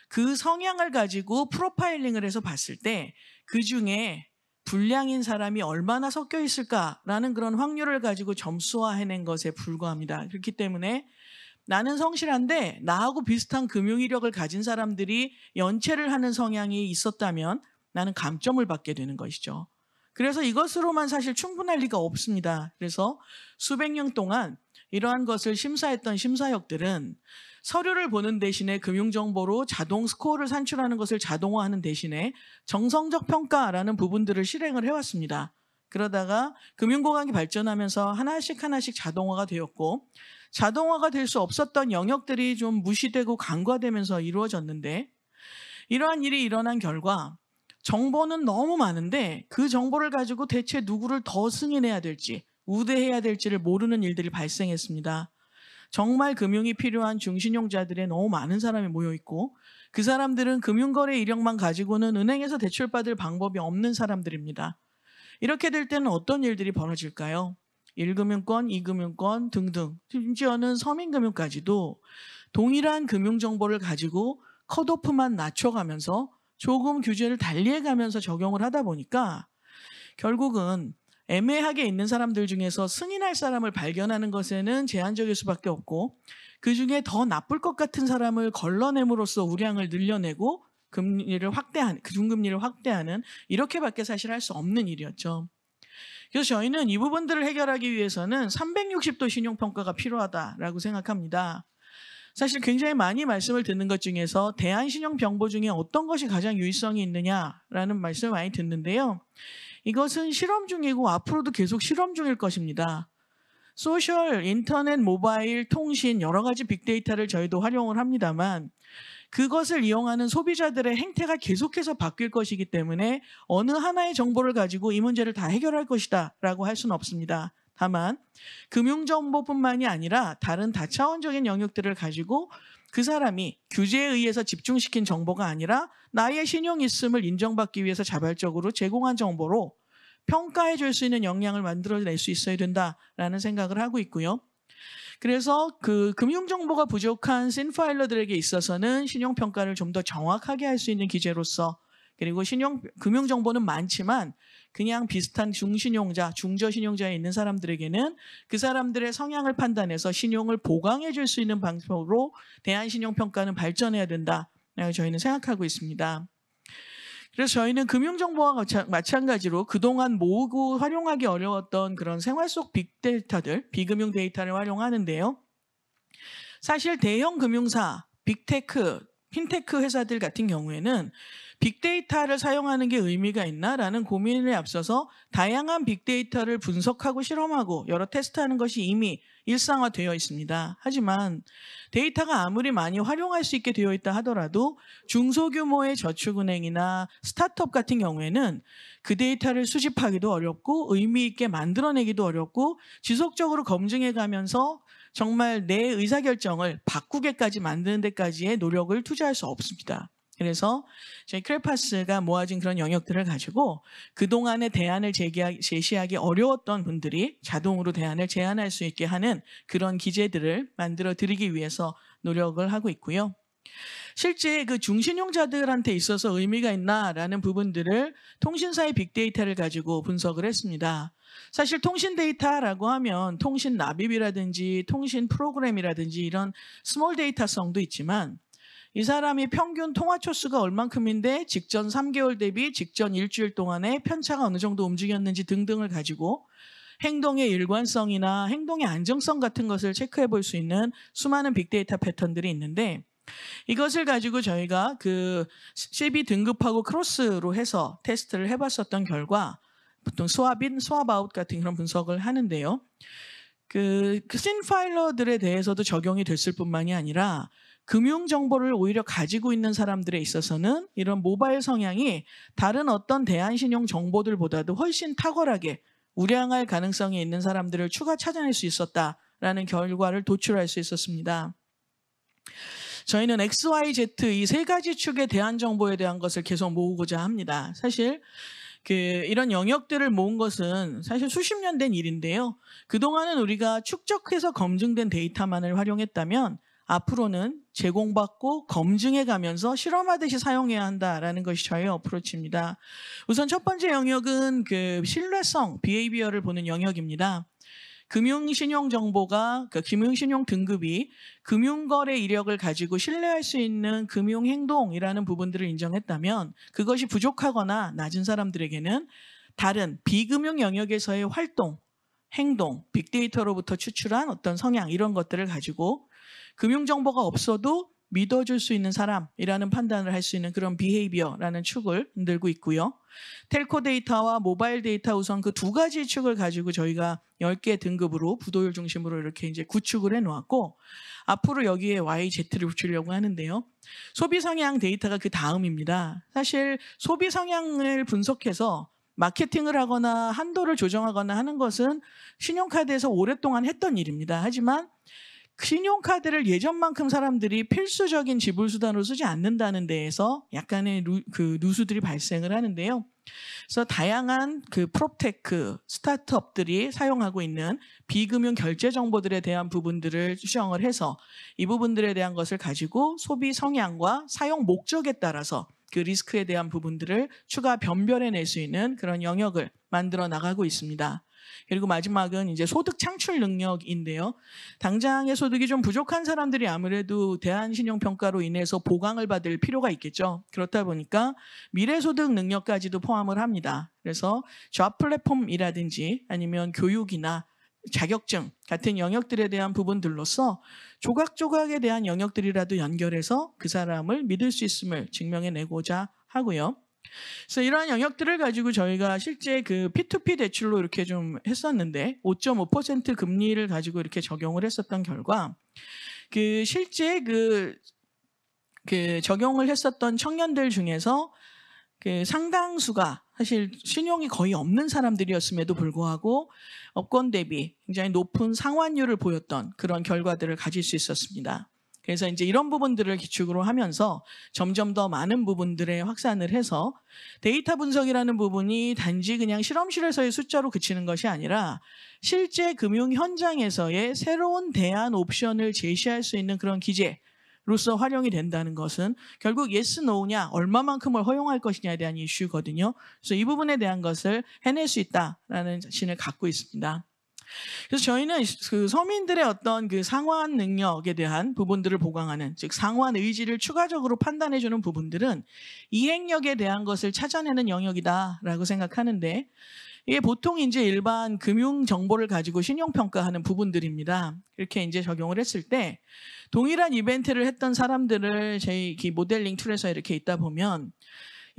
그 성향을 가지고 프로파일링을 해서 봤을 때 그중에 불량인 사람이 얼마나 섞여 있을까라는 그런 확률을 가지고 점수화해낸 것에 불과합니다. 그렇기 때문에 나는 성실한데 나하고 비슷한 금융 이력을 가진 사람들이 연체를 하는 성향이 있었다면 나는 감점을 받게 되는 것이죠. 그래서 이것으로만 사실 충분할 리가 없습니다. 그래서 수백 년 동안 이러한 것을 심사했던 심사역들은 서류를 보는 대신에 금융정보로 자동 스코어를 산출하는 것을 자동화하는 대신에 정성적 평가라는 부분들을 실행을 해왔습니다. 그러다가 금융공학이 발전하면서 하나씩 자동화가 되었고 자동화가 될 수 없었던 영역들이 좀 무시되고 간과되면서 이루어졌는데 이러한 일이 일어난 결과 정보는 너무 많은데 그 정보를 가지고 대체 누구를 더 승인해야 될지 우대해야 될지를 모르는 일들이 발생했습니다. 정말 금융이 필요한 중신용자들의 너무 많은 사람이 모여있고 그 사람들은 금융거래 이력만 가지고는 은행에서 대출받을 방법이 없는 사람들입니다. 이렇게 될 때는 어떤 일들이 벌어질까요? 1금융권, 2금융권 등등 심지어는 서민금융까지도 동일한 금융정보를 가지고 컷오프만 낮춰가면서 조금 규제를 달리해가면서 적용을 하다 보니까 결국은 애매하게 있는 사람들 중에서 승인할 사람을 발견하는 것에는 제한적일 수밖에 없고 그중에 더 나쁠 것 같은 사람을 걸러냄으로써 우량을 늘려내고 금리를 확대하는, 중금리를 확대하는 이렇게밖에 사실 할 수 없는 일이었죠. 그래서 저희는 이 부분들을 해결하기 위해서는 360도 신용평가가 필요하다라고 생각합니다. 사실 굉장히 많이 말씀을 듣는 것 중에서 대한신용병보 중에 어떤 것이 가장 유의성이 있느냐라는 말씀을 많이 듣는데요. 이것은 실험 중이고 앞으로도 계속 실험 중일 것입니다. 소셜, 인터넷, 모바일, 통신 여러 가지 빅데이터를 저희도 활용을 합니다만 그것을 이용하는 소비자들의 행태가 계속해서 바뀔 것이기 때문에 어느 하나의 정보를 가지고 이 문제를 다 해결할 것이다 라고 할 수는 없습니다. 다만 금융정보뿐만이 아니라 다른 다차원적인 영역들을 가지고 그 사람이 규제에 의해서 집중시킨 정보가 아니라 나의 신용이 있음을 인정받기 위해서 자발적으로 제공한 정보로 평가해 줄 수 있는 역량을 만들어낼 수 있어야 된다라는 생각을 하고 있고요. 그래서 그 금융정보가 부족한 신파일러들에게 있어서는 신용평가를 좀 더 정확하게 할 수 있는 기재로서 그리고 금융정보는 많지만 그냥 비슷한 중신용자, 중저신용자에 있는 사람들에게는 그 사람들의 성향을 판단해서 신용을 보강해 줄 수 있는 방법으로 대한신용평가는 발전해야 된다라고 저희는 생각하고 있습니다. 그래서 저희는 금융정보와 마찬가지로 그동안 모으고 활용하기 어려웠던 그런 생활 속 빅데이터들, 비금융 데이터를 활용하는데요. 사실 대형 금융사, 빅테크, 핀테크 회사들 같은 경우에는 빅데이터를 사용하는 게 의미가 있나라는 고민에 앞서서 다양한 빅데이터를 분석하고 실험하고 여러 테스트하는 것이 이미 일상화되어 있습니다. 하지만 데이터가 아무리 많이 활용할 수 있게 되어 있다 하더라도 중소규모의 저축은행이나 스타트업 같은 경우에는 그 데이터를 수집하기도 어렵고 의미 있게 만들어내기도 어렵고 지속적으로 검증해가면서 정말 내 의사결정을 바꾸게까지 만드는 데까지의 노력을 투자할 수 없습니다. 그래서 저희 크레파스가 모아진 그런 영역들을 가지고 그동안의 대안을 제시하기 어려웠던 분들이 자동으로 대안을 제안할 수 있게 하는 그런 기재들을 만들어 드리기 위해서 노력을 하고 있고요. 실제 그 중신용자들한테 있어서 의미가 있나라는 부분들을 통신사의 빅데이터를 가지고 분석을 했습니다. 사실 통신 데이터라고 하면 통신 납입이라든지 통신 프로그램이라든지 이런 스몰 데이터성도 있지만 이 사람이 평균 통화 초수가 얼만큼인데 직전 3개월 대비 직전 일주일 동안에 편차가 어느 정도 움직였는지 등등을 가지고 행동의 일관성이나 행동의 안정성 같은 것을 체크해 볼 수 있는 수많은 빅데이터 패턴들이 있는데 이것을 가지고 저희가 그 CB 등급하고 크로스로 해서 테스트를 해봤었던 결과 보통 스왑인, 스왑아웃 같은 그런 분석을 하는데요. 그 신파일러들에 대해서도 적용이 됐을 뿐만이 아니라 금융 정보를 오히려 가지고 있는 사람들에 있어서는 이런 모바일 성향이 다른 어떤 대안신용 정보들보다도 훨씬 탁월하게 우량할 가능성이 있는 사람들을 추가 찾아낼 수 있었다라는 결과를 도출할 수 있었습니다. 저희는 X, Y, Z 이 세 가지 축의 대안 정보에 대한 것을 계속 모으고자 합니다. 사실 이런 영역들을 모은 것은 사실 수십 년 된 일인데요. 그동안은 우리가 축적해서 검증된 데이터만을 활용했다면 앞으로는 제공받고 검증해 가면서 실험하듯이 사용해야 한다라는 것이 저희의 어프로치입니다. 우선 첫 번째 영역은 그 신뢰성, 비헤이비어를 보는 영역입니다. 금융신용 정보가 금융신용 등급이 금융거래 이력을 가지고 신뢰할 수 있는 금융행동이라는 부분들을 인정했다면 그것이 부족하거나 낮은 사람들에게는 다른 비금융 영역에서의 활동, 행동, 빅데이터로부터 추출한 어떤 성향 이런 것들을 가지고 금융정보가 없어도 믿어줄 수 있는 사람이라는 판단을 할 수 있는 그런 비헤이비어라는 축을 흔들고 있고요. 텔코 데이터와 모바일 데이터 우선 그 두 가지 축을 가지고 저희가 10개 등급으로 부도율 중심으로 이렇게 이제 구축을 해놓았고 앞으로 여기에 YZ를 붙이려고 하는데요. 소비 성향 데이터가 그 다음입니다. 사실 소비 성향을 분석해서 마케팅을 하거나 한도를 조정하거나 하는 것은 신용카드에서 오랫동안 했던 일입니다. 하지만 신용카드를 예전만큼 사람들이 필수적인 지불수단으로 쓰지 않는다는 데에서 약간의 누수들이 발생을 하는데요. 그래서 다양한 그 프롭테크 스타트업들이 사용하고 있는 비금융 결제 정보들에 대한 부분들을 수정을 해서 이 부분들에 대한 것을 가지고 소비 성향과 사용 목적에 따라서 그 리스크에 대한 부분들을 추가 변별해낼 수 있는 그런 영역을 만들어 나가고 있습니다. 그리고 마지막은 이제 소득 창출 능력인데요. 당장의 소득이 좀 부족한 사람들이 아무래도 대안신용평가로 인해서 보강을 받을 필요가 있겠죠. 그렇다 보니까 미래소득 능력까지도 포함을 합니다. 그래서 잡 플랫폼이라든지 아니면 교육이나 자격증 같은 영역들에 대한 부분들로서 조각조각에 대한 영역들이라도 연결해서 그 사람을 믿을 수 있음을 증명해내고자 하고요. 그래서 이러한 영역들을 가지고 저희가 실제 그 P2P 대출로 이렇게 좀 했었는데 5.5% 금리를 가지고 이렇게 적용을 했었던 결과 그 실제 그 적용을 했었던 청년들 중에서 그 상당수가 사실 신용이 거의 없는 사람들이었음에도 불구하고 업권 대비 굉장히 높은 상환율을 보였던 그런 결과들을 가질 수 있었습니다. 그래서 이제 이런 부분들을 기축으로 하면서 점점 더 많은 부분들에 확산을 해서 데이터 분석이라는 부분이 단지 그냥 실험실에서의 숫자로 그치는 것이 아니라 실제 금융 현장에서의 새로운 대안 옵션을 제시할 수 있는 그런 기제로서 활용이 된다는 것은 결국 yes, no냐 얼마만큼을 허용할 것이냐에 대한 이슈거든요. 그래서 이 부분에 대한 것을 해낼 수 있다라는 자신을 갖고 있습니다. 그래서 저희는 그 서민들의 어떤 그 상환 능력에 대한 부분들을 보강하는, 즉 상환 의지를 추가적으로 판단해주는 부분들은 이행력에 대한 것을 찾아내는 영역이다라고 생각하는데 이게 보통 이제 일반 금융 정보를 가지고 신용 평가하는 부분들입니다. 이렇게 이제 적용을 했을 때 동일한 이벤트를 했던 사람들을 저희 모델링 툴에서 이렇게 있다 보면.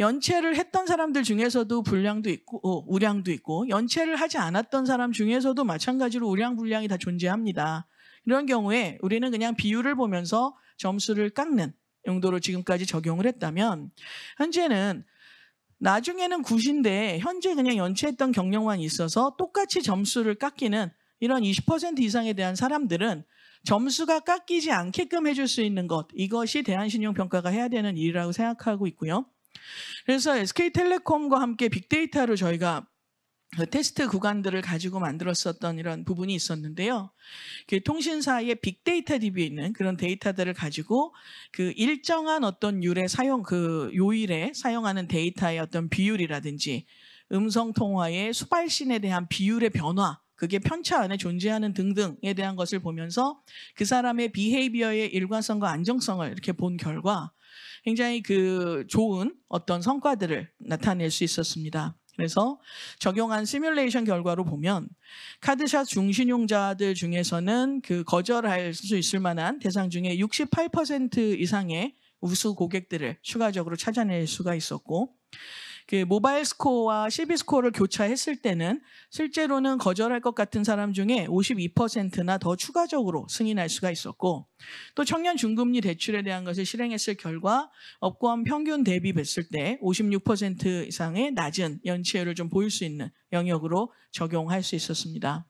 연체를 했던 사람들 중에서도 불량도 있고 우량도 있고 연체를 하지 않았던 사람 중에서도 마찬가지로 우량 불량이 다 존재합니다. 이런 경우에 우리는 그냥 비율을 보면서 점수를 깎는 용도로 지금까지 적용을 했다면 현재는 나중에는 굿인데 현재 그냥 연체했던 경력만 있어서 똑같이 점수를 깎이는 이런 20% 이상에 대한 사람들은 점수가 깎이지 않게끔 해줄 수 있는 것, 이것이 대안신용평가가 해야 되는 일이라고 생각하고 있고요. 그래서 SK텔레콤과 함께 빅데이터로 저희가 테스트 구간들을 가지고 만들었었던 이런 부분이 있었는데요. 그 통신사의 빅데이터 DB에 있는 그런 데이터들을 가지고 그 일정한 어떤 요일에 사용하는 데이터의 어떤 비율이라든지 음성 통화의 수발신에 대한 비율의 변화, 그게 편차 안에 존재하는 등등에 대한 것을 보면서 그 사람의 비헤이비어의 일관성과 안정성을 이렇게 본 결과 굉장히 그 좋은 어떤 성과들을 나타낼 수 있었습니다. 그래서 적용한 시뮬레이션 결과로 보면 카드샷 중신용자들 중에서는 그 거절할 수 있을 만한 대상 중에 68% 이상의 우수 고객들을 추가적으로 찾아낼 수가 있었고, 그 모바일 스코어와 CB 스코어를 교차했을 때는 실제로는 거절할 것 같은 사람 중에 52%나 더 추가적으로 승인할 수가 있었고, 또 청년 중금리 대출에 대한 것을 실행했을 결과 업권 평균 대비 뵀을 때 56% 이상의 낮은 연체율을 좀 보일 수 있는 영역으로 적용할 수 있었습니다.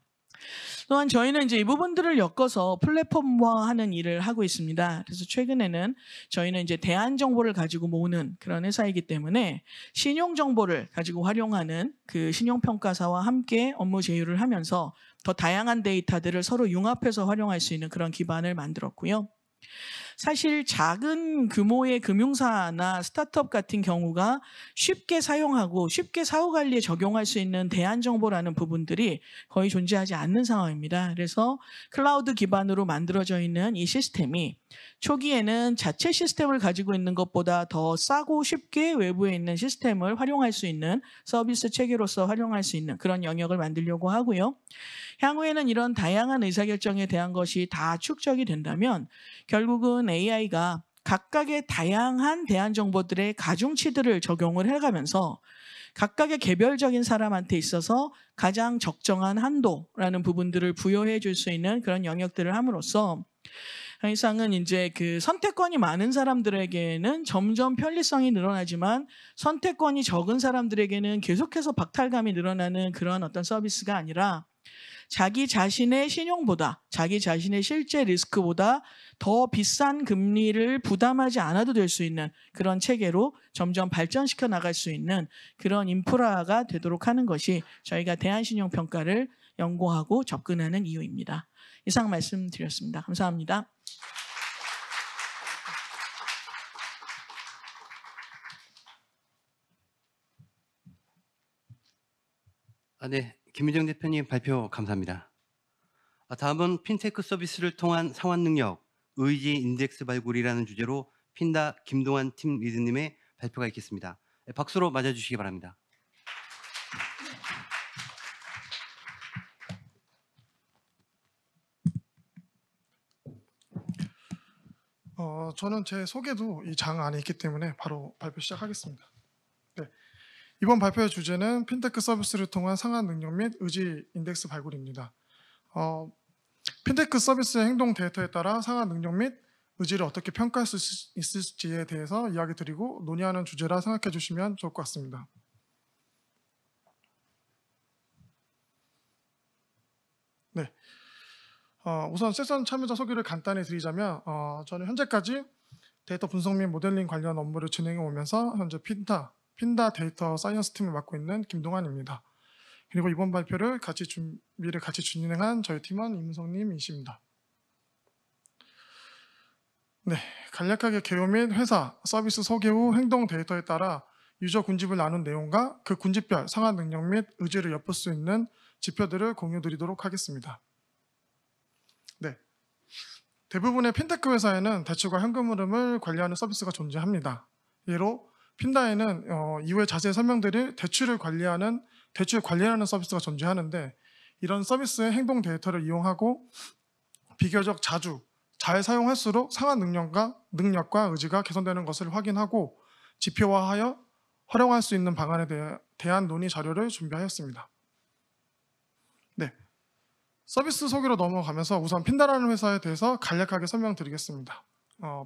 또한 저희는 이제 이 부분들을 엮어서 플랫폼화하는 일을 하고 있습니다. 그래서 최근에는 저희는 이제 대안 정보를 가지고 모으는 그런 회사이기 때문에 신용 정보를 가지고 활용하는 그 신용평가사와 함께 업무 제휴를 하면서 더 다양한 데이터들을 서로 융합해서 활용할 수 있는 그런 기반을 만들었고요. 사실 작은 규모의 금융사나 스타트업 같은 경우가 쉽게 사용하고 쉽게 사후관리에 적용할 수 있는 대안정보라는 부분들이 거의 존재하지 않는 상황입니다. 그래서 클라우드 기반으로 만들어져 있는 이 시스템이 초기에는 자체 시스템을 가지고 있는 것보다 더 싸고 쉽게 외부에 있는 시스템을 활용할 수 있는 서비스 체계로서 활용할 수 있는 그런 영역을 만들려고 하고요. 향후에는 이런 다양한 의사결정에 대한 것이 다 축적이 된다면 결국은 AI가 각각의 다양한 대안 정보들의 가중치들을 적용을 해가면서 각각의 개별적인 사람한테 있어서 가장 적정한 한도라는 부분들을 부여해 줄 수 있는 그런 영역들을 함으로써 사실상은 이제 그 선택권이 많은 사람들에게는 점점 편리성이 늘어나지만 선택권이 적은 사람들에게는 계속해서 박탈감이 늘어나는 그런 어떤 서비스가 아니라 자기 자신의 신용보다 자기 자신의 실제 리스크보다 더 비싼 금리를 부담하지 않아도 될 수 있는 그런 체계로 점점 발전시켜 나갈 수 있는 그런 인프라가 되도록 하는 것이 저희가 대안신용평가를 연구하고 접근하는 이유입니다. 이상 말씀드렸습니다. 감사합니다. 네, 김민정 대표님 발표 감사합니다. 다음은 핀테크 서비스를 통한 상환 능력, 의지 인덱스 발굴이라는 주제로 핀다 김동환 팀 리드님의 발표가 있겠습니다. 박수로 맞아주시기 바랍니다. 저는 제 소개도 이 장 안에 있기 때문에 바로 발표 시작하겠습니다. 네, 이번 발표의 주제는 핀테크 서비스를 통한 상환 능력 및 의지 인덱스 발굴입니다. 핀테크 서비스의 행동 데이터에 따라 상환 능력 및 의지를 어떻게 평가할 수 있을지에 대해서 이야기 드리고 논의하는 주제라 생각해 주시면 좋을 것 같습니다. 네. 우선 세션 참여자 소개를 간단히 드리자면 저는 현재까지 데이터 분석 및 모델링 관련 업무를 진행해 오면서 현재 핀다 데이터 사이언스 팀을 맡고 있는 김동환입니다. 그리고 이번 발표를 준비를 같이 진행한 저희 팀원 임성님이십니다. 네, 간략하게 개요 및 회사, 서비스 소개 후 행동 데이터에 따라 유저 군집을 나눈 내용과 그 군집별 상환 능력 및 의지를 엿볼 수 있는 지표들을 공유 드리도록 하겠습니다. 네, 대부분의 핀테크 회사에는 대출과 현금 흐름을 관리하는 서비스가 존재합니다. 예로 핀다에는 이후에 자세히 설명드릴 대출 관리하는 서비스가 존재하는데 이런 서비스의 행동 데이터를 이용하고 비교적 자주 잘 사용할수록 상환 능력과 의지가 개선되는 것을 확인하고 지표화하여 활용할 수 있는 방안에 대한 논의 자료를 준비하였습니다. 네, 서비스 소개로 넘어가면서 우선 핀다라는 회사에 대해서 간략하게 설명드리겠습니다.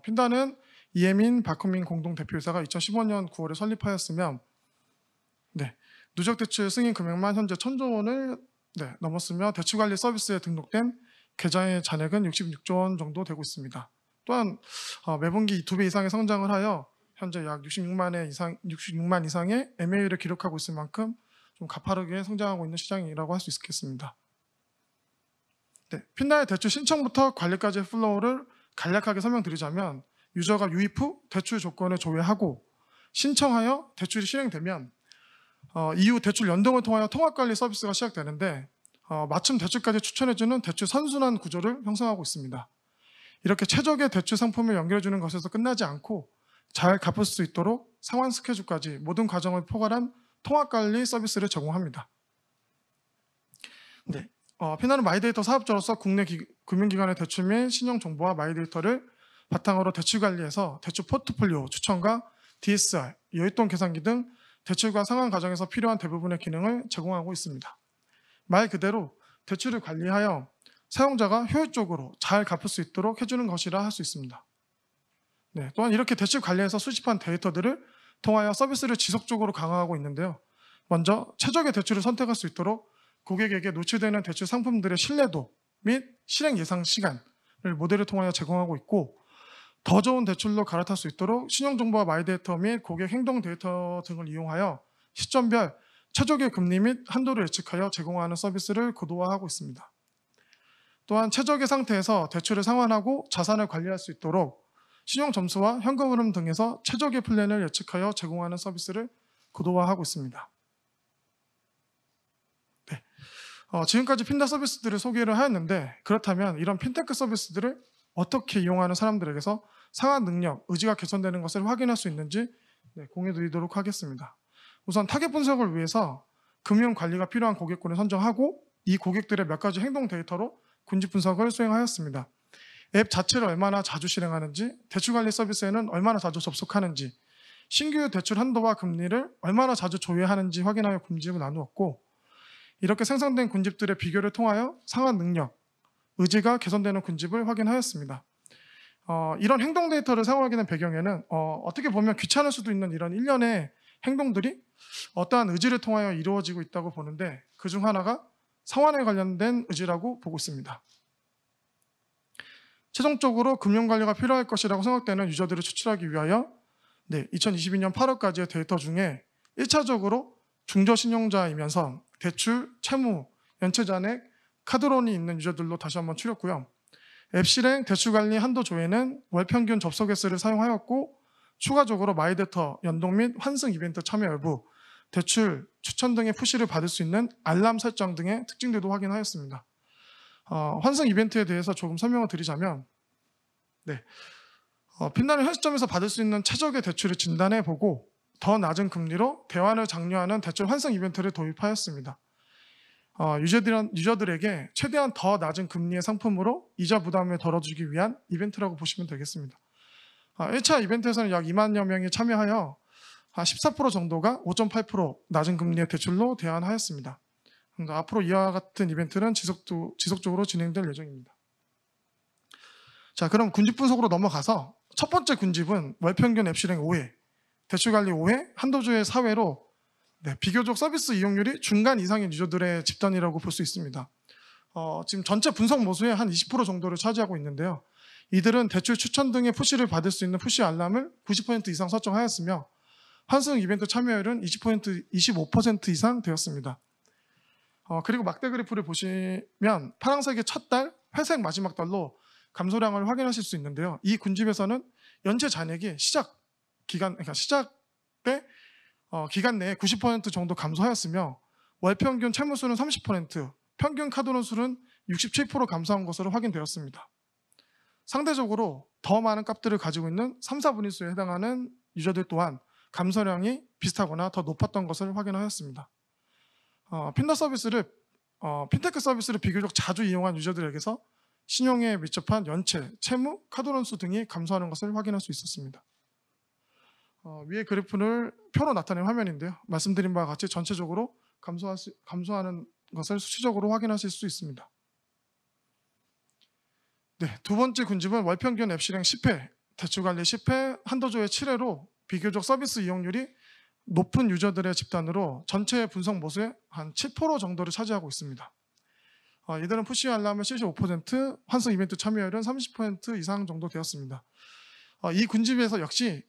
핀다는 이혜민, 박훈민 공동대표이사가 2015년 9월에 설립하였으며 네, 누적 대출 승인 금액만 현재 1,000조 원을 넘었으며 대출관리 서비스에 등록된 계좌의 잔액은 66조 원 정도 되고 있습니다. 또한 매분기 2배 이상의 성장을 하여 현재 약 66만 이상의 MAU를 기록하고 있을 만큼 좀 가파르게 성장하고 있는 시장이라고 할 수 있겠습니다. 네, 핀다의 대출 신청부터 관리까지의 플로우를 간략하게 설명드리자면 유저가 유입 후 대출 조건을 조회하고 신청하여 대출이 실행되면 이후 대출 연동을 통하여 통합관리 서비스가 시작되는데 맞춤 대출까지 추천해주는 대출 선순환 구조를 형성하고 있습니다. 이렇게 최적의 대출 상품을 연결해주는 것에서 끝나지 않고 잘 갚을 수 있도록 상환 스케줄까지 모든 과정을 포괄한 통합관리 서비스를 제공합니다. 네, 피나는 마이데이터 사업자로서 국내 금융기관의 대출 및 신용 정보와 마이데이터를 바탕으로 대출 관리에서 대출 포트폴리오 추천과 DSR, 여윳돈 계산기 등 대출과 상환 과정에서 필요한 대부분의 기능을 제공하고 있습니다. 말 그대로 대출을 관리하여 사용자가 효율적으로 잘 갚을 수 있도록 해주는 것이라 할 수 있습니다. 네, 또한 이렇게 대출 관리에서 수집한 데이터들을 통하여 서비스를 지속적으로 강화하고 있는데요. 먼저 최적의 대출을 선택할 수 있도록 고객에게 노출되는 대출 상품들의 신뢰도 및 실행 예상 시간을 모델을 통하여 제공하고 있고, 더 좋은 대출로 갈아탈 수 있도록 신용정보와 마이데이터 및 고객 행동 데이터 등을 이용하여 시점별 최적의 금리 및 한도를 예측하여 제공하는 서비스를 고도화하고 있습니다. 또한 최적의 상태에서 대출을 상환하고 자산을 관리할 수 있도록 신용점수와 현금 흐름 등에서 최적의 플랜을 예측하여 제공하는 서비스를 고도화하고 있습니다. 네. 지금까지 핀다 서비스들을 소개를 하였는데, 그렇다면 이런 핀테크 서비스들을 어떻게 이용하는 사람들에게서 상환 능력, 의지가 개선되는 것을 확인할 수 있는지 공유해 드리도록 하겠습니다. 우선 타겟 분석을 위해서 금융 관리가 필요한 고객군을 선정하고 이 고객들의 몇 가지 행동 데이터로 군집 분석을 수행하였습니다. 앱 자체를 얼마나 자주 실행하는지, 대출 관리 서비스에는 얼마나 자주 접속하는지, 신규 대출 한도와 금리를 얼마나 자주 조회하는지 확인하여 군집을 나누었고, 이렇게 생성된 군집들의 비교를 통하여 상환 능력, 의지가 개선되는 군집을 확인하였습니다. 이런 행동 데이터를 사용하게 된 배경에는 어떻게 보면 귀찮을 수도 있는 이런 일련의 행동들이 어떠한 의지를 통하여 이루어지고 있다고 보는데, 그중 하나가 상환에 관련된 의지라고 보고 있습니다. 최종적으로 금융관리가 필요할 것이라고 생각되는 유저들을 추출하기 위하여 2022년 8월까지의 데이터 중에 1차적으로 중저신용자이면서 대출, 채무, 연체잔액, 카드론이 있는 유저들로 다시 한번 추렸고요. 앱 실행, 대출관리 한도 조회는 월평균 접속 횟수를 사용하였고, 추가적으로 마이데이터 연동 및 환승 이벤트 참여 여부, 대출, 추천 등의 푸시를 받을 수 있는 알람 설정 등의 특징들도 확인하였습니다. 환승 이벤트에 대해서 조금 설명을 드리자면, 핀다는 현 시점에서 받을 수 있는 최적의 대출을 진단해보고 더 낮은 금리로 대환을 장려하는 대출 환승 이벤트를 도입하였습니다. 유저들에게 최대한 더 낮은 금리의 상품으로 이자 부담을 덜어주기 위한 이벤트라고 보시면 되겠습니다. 1차 이벤트에서는 약 2만여 명이 참여하여 14% 정도가 5.8% 낮은 금리의 대출로 대환하였습니다. 앞으로 이와 같은 이벤트는 지속적으로 진행될 예정입니다. 자, 그럼 군집 분석으로 넘어가서 첫 번째 군집은 월평균 앱 실행 5회, 대출관리 5회, 한도조회 4회로 비교적 서비스 이용률이 중간 이상인 유저들의 집단이라고 볼 수 있습니다. 지금 전체 분석 모수의 한 20% 정도를 차지하고 있는데요. 이들은 대출 추천 등의 푸시를 받을 수 있는 푸시 알람을 90% 이상 설정하였으며 환승 이벤트 참여율은 25% 이상 되었습니다. 그리고 막대 그래프를 보시면 파란색의 첫 달, 회색 마지막 달로 감소량을 확인하실 수 있는데요. 이 군집에서는 연체 잔액이 시작 때 기간 내에 90% 정도 감소하였으며 월평균 채무수는 30%, 평균 카드론 수는 67% 감소한 것으로 확인되었습니다. 상대적으로 더 많은 값들을 가지고 있는 3, 4분위수에 해당하는 유저들 또한 감소량이 비슷하거나 더 높았던 것을 확인하였습니다. 핀테크 서비스를 비교적 자주 이용한 유저들에게서 신용에 밀접한 연체, 채무, 카드론 수 등이 감소하는 것을 확인할 수 있었습니다. 위의 그래프를 표로 나타낸 화면인데요. 말씀드린 바와 같이 전체적으로 감소하는 것을 수치적으로 확인하실 수 있습니다. 두 번째 군집은 월평균 앱 실행 10회, 대출관리 10회, 한도조회 7회로 비교적 서비스 이용률이 높은 유저들의 집단으로 전체 분석 모수의 한 7% 정도를 차지하고 있습니다. 이들은 푸시 알람은 75%, 환승 이벤트 참여율은 30% 이상 정도 되었습니다. 이 군집에서 역시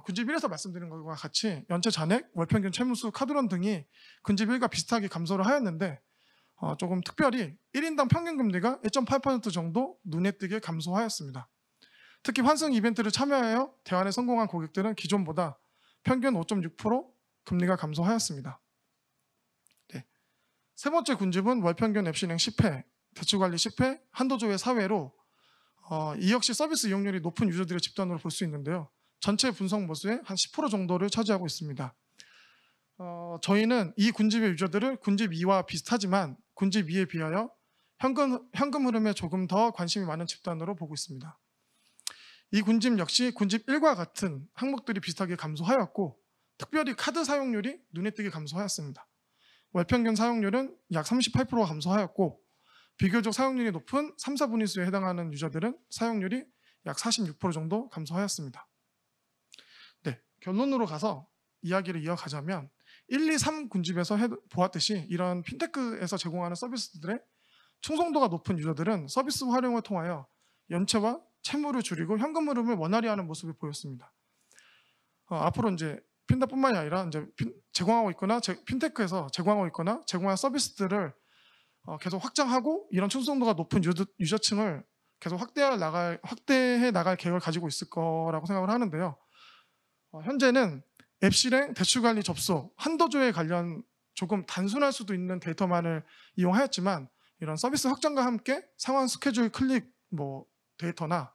군집 1에서 말씀드린 것과 같이 연체 잔액, 월평균 채무수, 카드론 등이 군집 1과 비슷하게 감소를 하였는데 조금 특별히 1인당 평균 금리가 1.8% 정도 눈에 띄게 감소하였습니다. 특히 환승 이벤트를 참여하여 대환에 성공한 고객들은 기존보다 평균 5.6% 금리가 감소하였습니다. 세 번째 군집은 월평균 앱 실행 10회, 대출관리 10회, 한도조회 4회로 이 역시 서비스 이용률이 높은 유저들의 집단으로 볼 수 있는데요. 전체 분석 모수의 한 10% 정도를 차지하고 있습니다. 저희는 이 군집의 유저들을 군집 2와 비슷하지만 군집 2에 비하여 현금 흐름에 조금 더 관심이 많은 집단으로 보고 있습니다. 이 군집 역시 군집 1과 같은 항목들이 비슷하게 감소하였고 특별히 카드 사용률이 눈에 띄게 감소하였습니다. 월평균 사용률은 약 38% 감소하였고 비교적 사용률이 높은 3, 4분위수에 해당하는 유저들은 사용률이 약 46% 정도 감소하였습니다. 네, 결론으로 가서 이야기를 이어가자면 1, 2, 3 군집에서 보았듯이 이런 핀테크에서 제공하는 서비스들의 충성도가 높은 유저들은 서비스 활용을 통하여 연체와 채무를 줄이고 현금 흐름을 원활히 하는 모습을 보였습니다. 앞으로 이제 핀다뿐만이 아니라 이제 제공하고 있거나 핀테크에서 제공하고 있거나 제공하는 서비스들을 계속 확장하고 이런 충성도가 높은 유저층을 계속 확대해 나갈 계획을 가지고 있을 거라고 생각을 하는데요. 현재는 앱 실행, 대출 관리 접속, 한도조회 관련 조금 단순할 수도 있는 데이터만을 이용하였지만 이런 서비스 확장과 함께 상환 스케줄 클릭 데이터나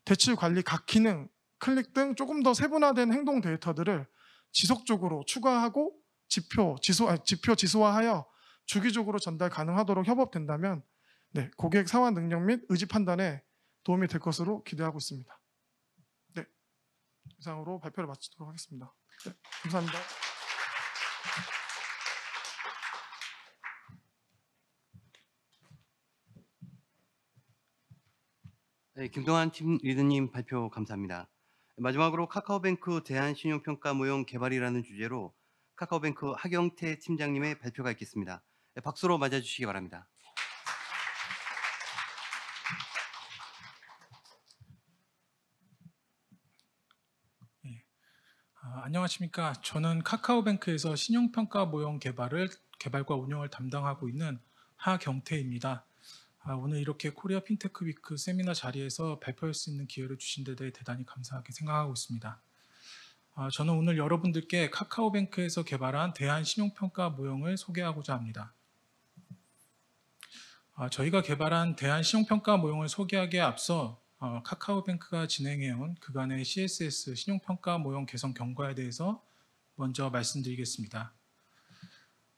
대출 관리 각 기능, 클릭 등 조금 더 세분화된 행동 데이터들을 지속적으로 추가하고 지표 지수화하여 주기적으로 전달 가능하도록 협업된다면 고객 상환 능력 및 의지 판단에 도움이 될 것으로 기대하고 있습니다. 네, 이상으로 발표를 마치도록 하겠습니다. 네, 감사합니다. 네, 김동환 팀 리더님 발표 감사합니다. 마지막으로 카카오뱅크 대한신용평가 모형 개발이라는 주제로 카카오뱅크 하경태 팀장님의 발표가 있겠습니다. 네, 박수로 맞아주시기 바랍니다. 안녕하십니까. 저는 카카오뱅크에서 신용평가 모형 개발과 운영을 담당하고 있는 하경태입니다. 오늘 이렇게 코리아 핀테크 위크 세미나 자리에서 발표할 수 있는 기회를 주신 데 대해 대단히 감사하게 생각하고 있습니다. 저는 오늘 여러분들께 카카오뱅크에서 개발한 대한신용평가 모형을 소개하고자 합니다. 저희가 개발한 대한신용평가 모형을 소개하기에 앞서 카카오뱅크가 진행해온 그간의 CSS 신용평가 모형 개선 경과에 대해서 먼저 말씀드리겠습니다.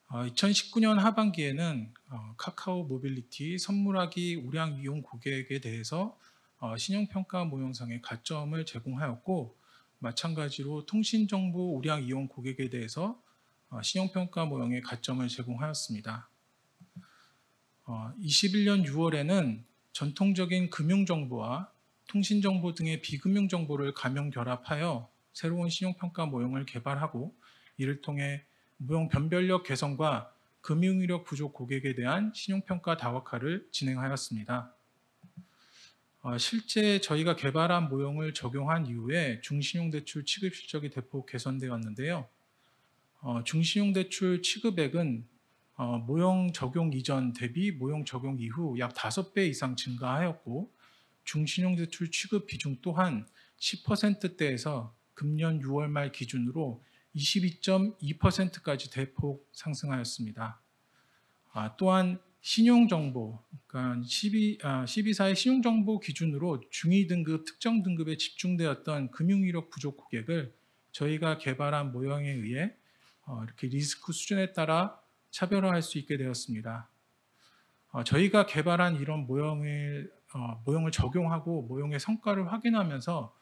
2019년 하반기에는 카카오 모빌리티 선물하기 우량 이용 고객에 대해서 신용평가 모형상의 가점을 제공하였고 마찬가지로 통신정보 우량 이용 고객에 대해서 신용평가 모형의 가점을 제공하였습니다. 21년 6월에는 전통적인 금융정보와 통신정보 등의 비금융정보를 감형 결합하여 새로운 신용평가 모형을 개발하고 이를 통해 모형 변별력 개선과 금융이력 부족 고객에 대한 신용평가 다각화를 진행하였습니다. 실제 저희가 개발한 모형을 적용한 이후에 중신용대출 취급 실적이 대폭 개선되었는데요. 중신용대출 취급액은 모형 적용 이전 대비 모형 적용 이후 약 5배 이상 증가하였고 중신용대출 취급 비중 또한 10%대에서 금년 6월 말 기준으로 22.2%까지 대폭 상승하였습니다. 또한 신용정보, 그러니까 12사의 신용정보 기준으로 중위 등급, 특정 등급에 집중되었던 금융이력 부족 고객을 저희가 개발한 모형에 의해 이렇게 리스크 수준에 따라 차별화할 수 있게 되었습니다. 저희가 개발한 이런 모형을 적용하고 모형의 성과를 확인하면서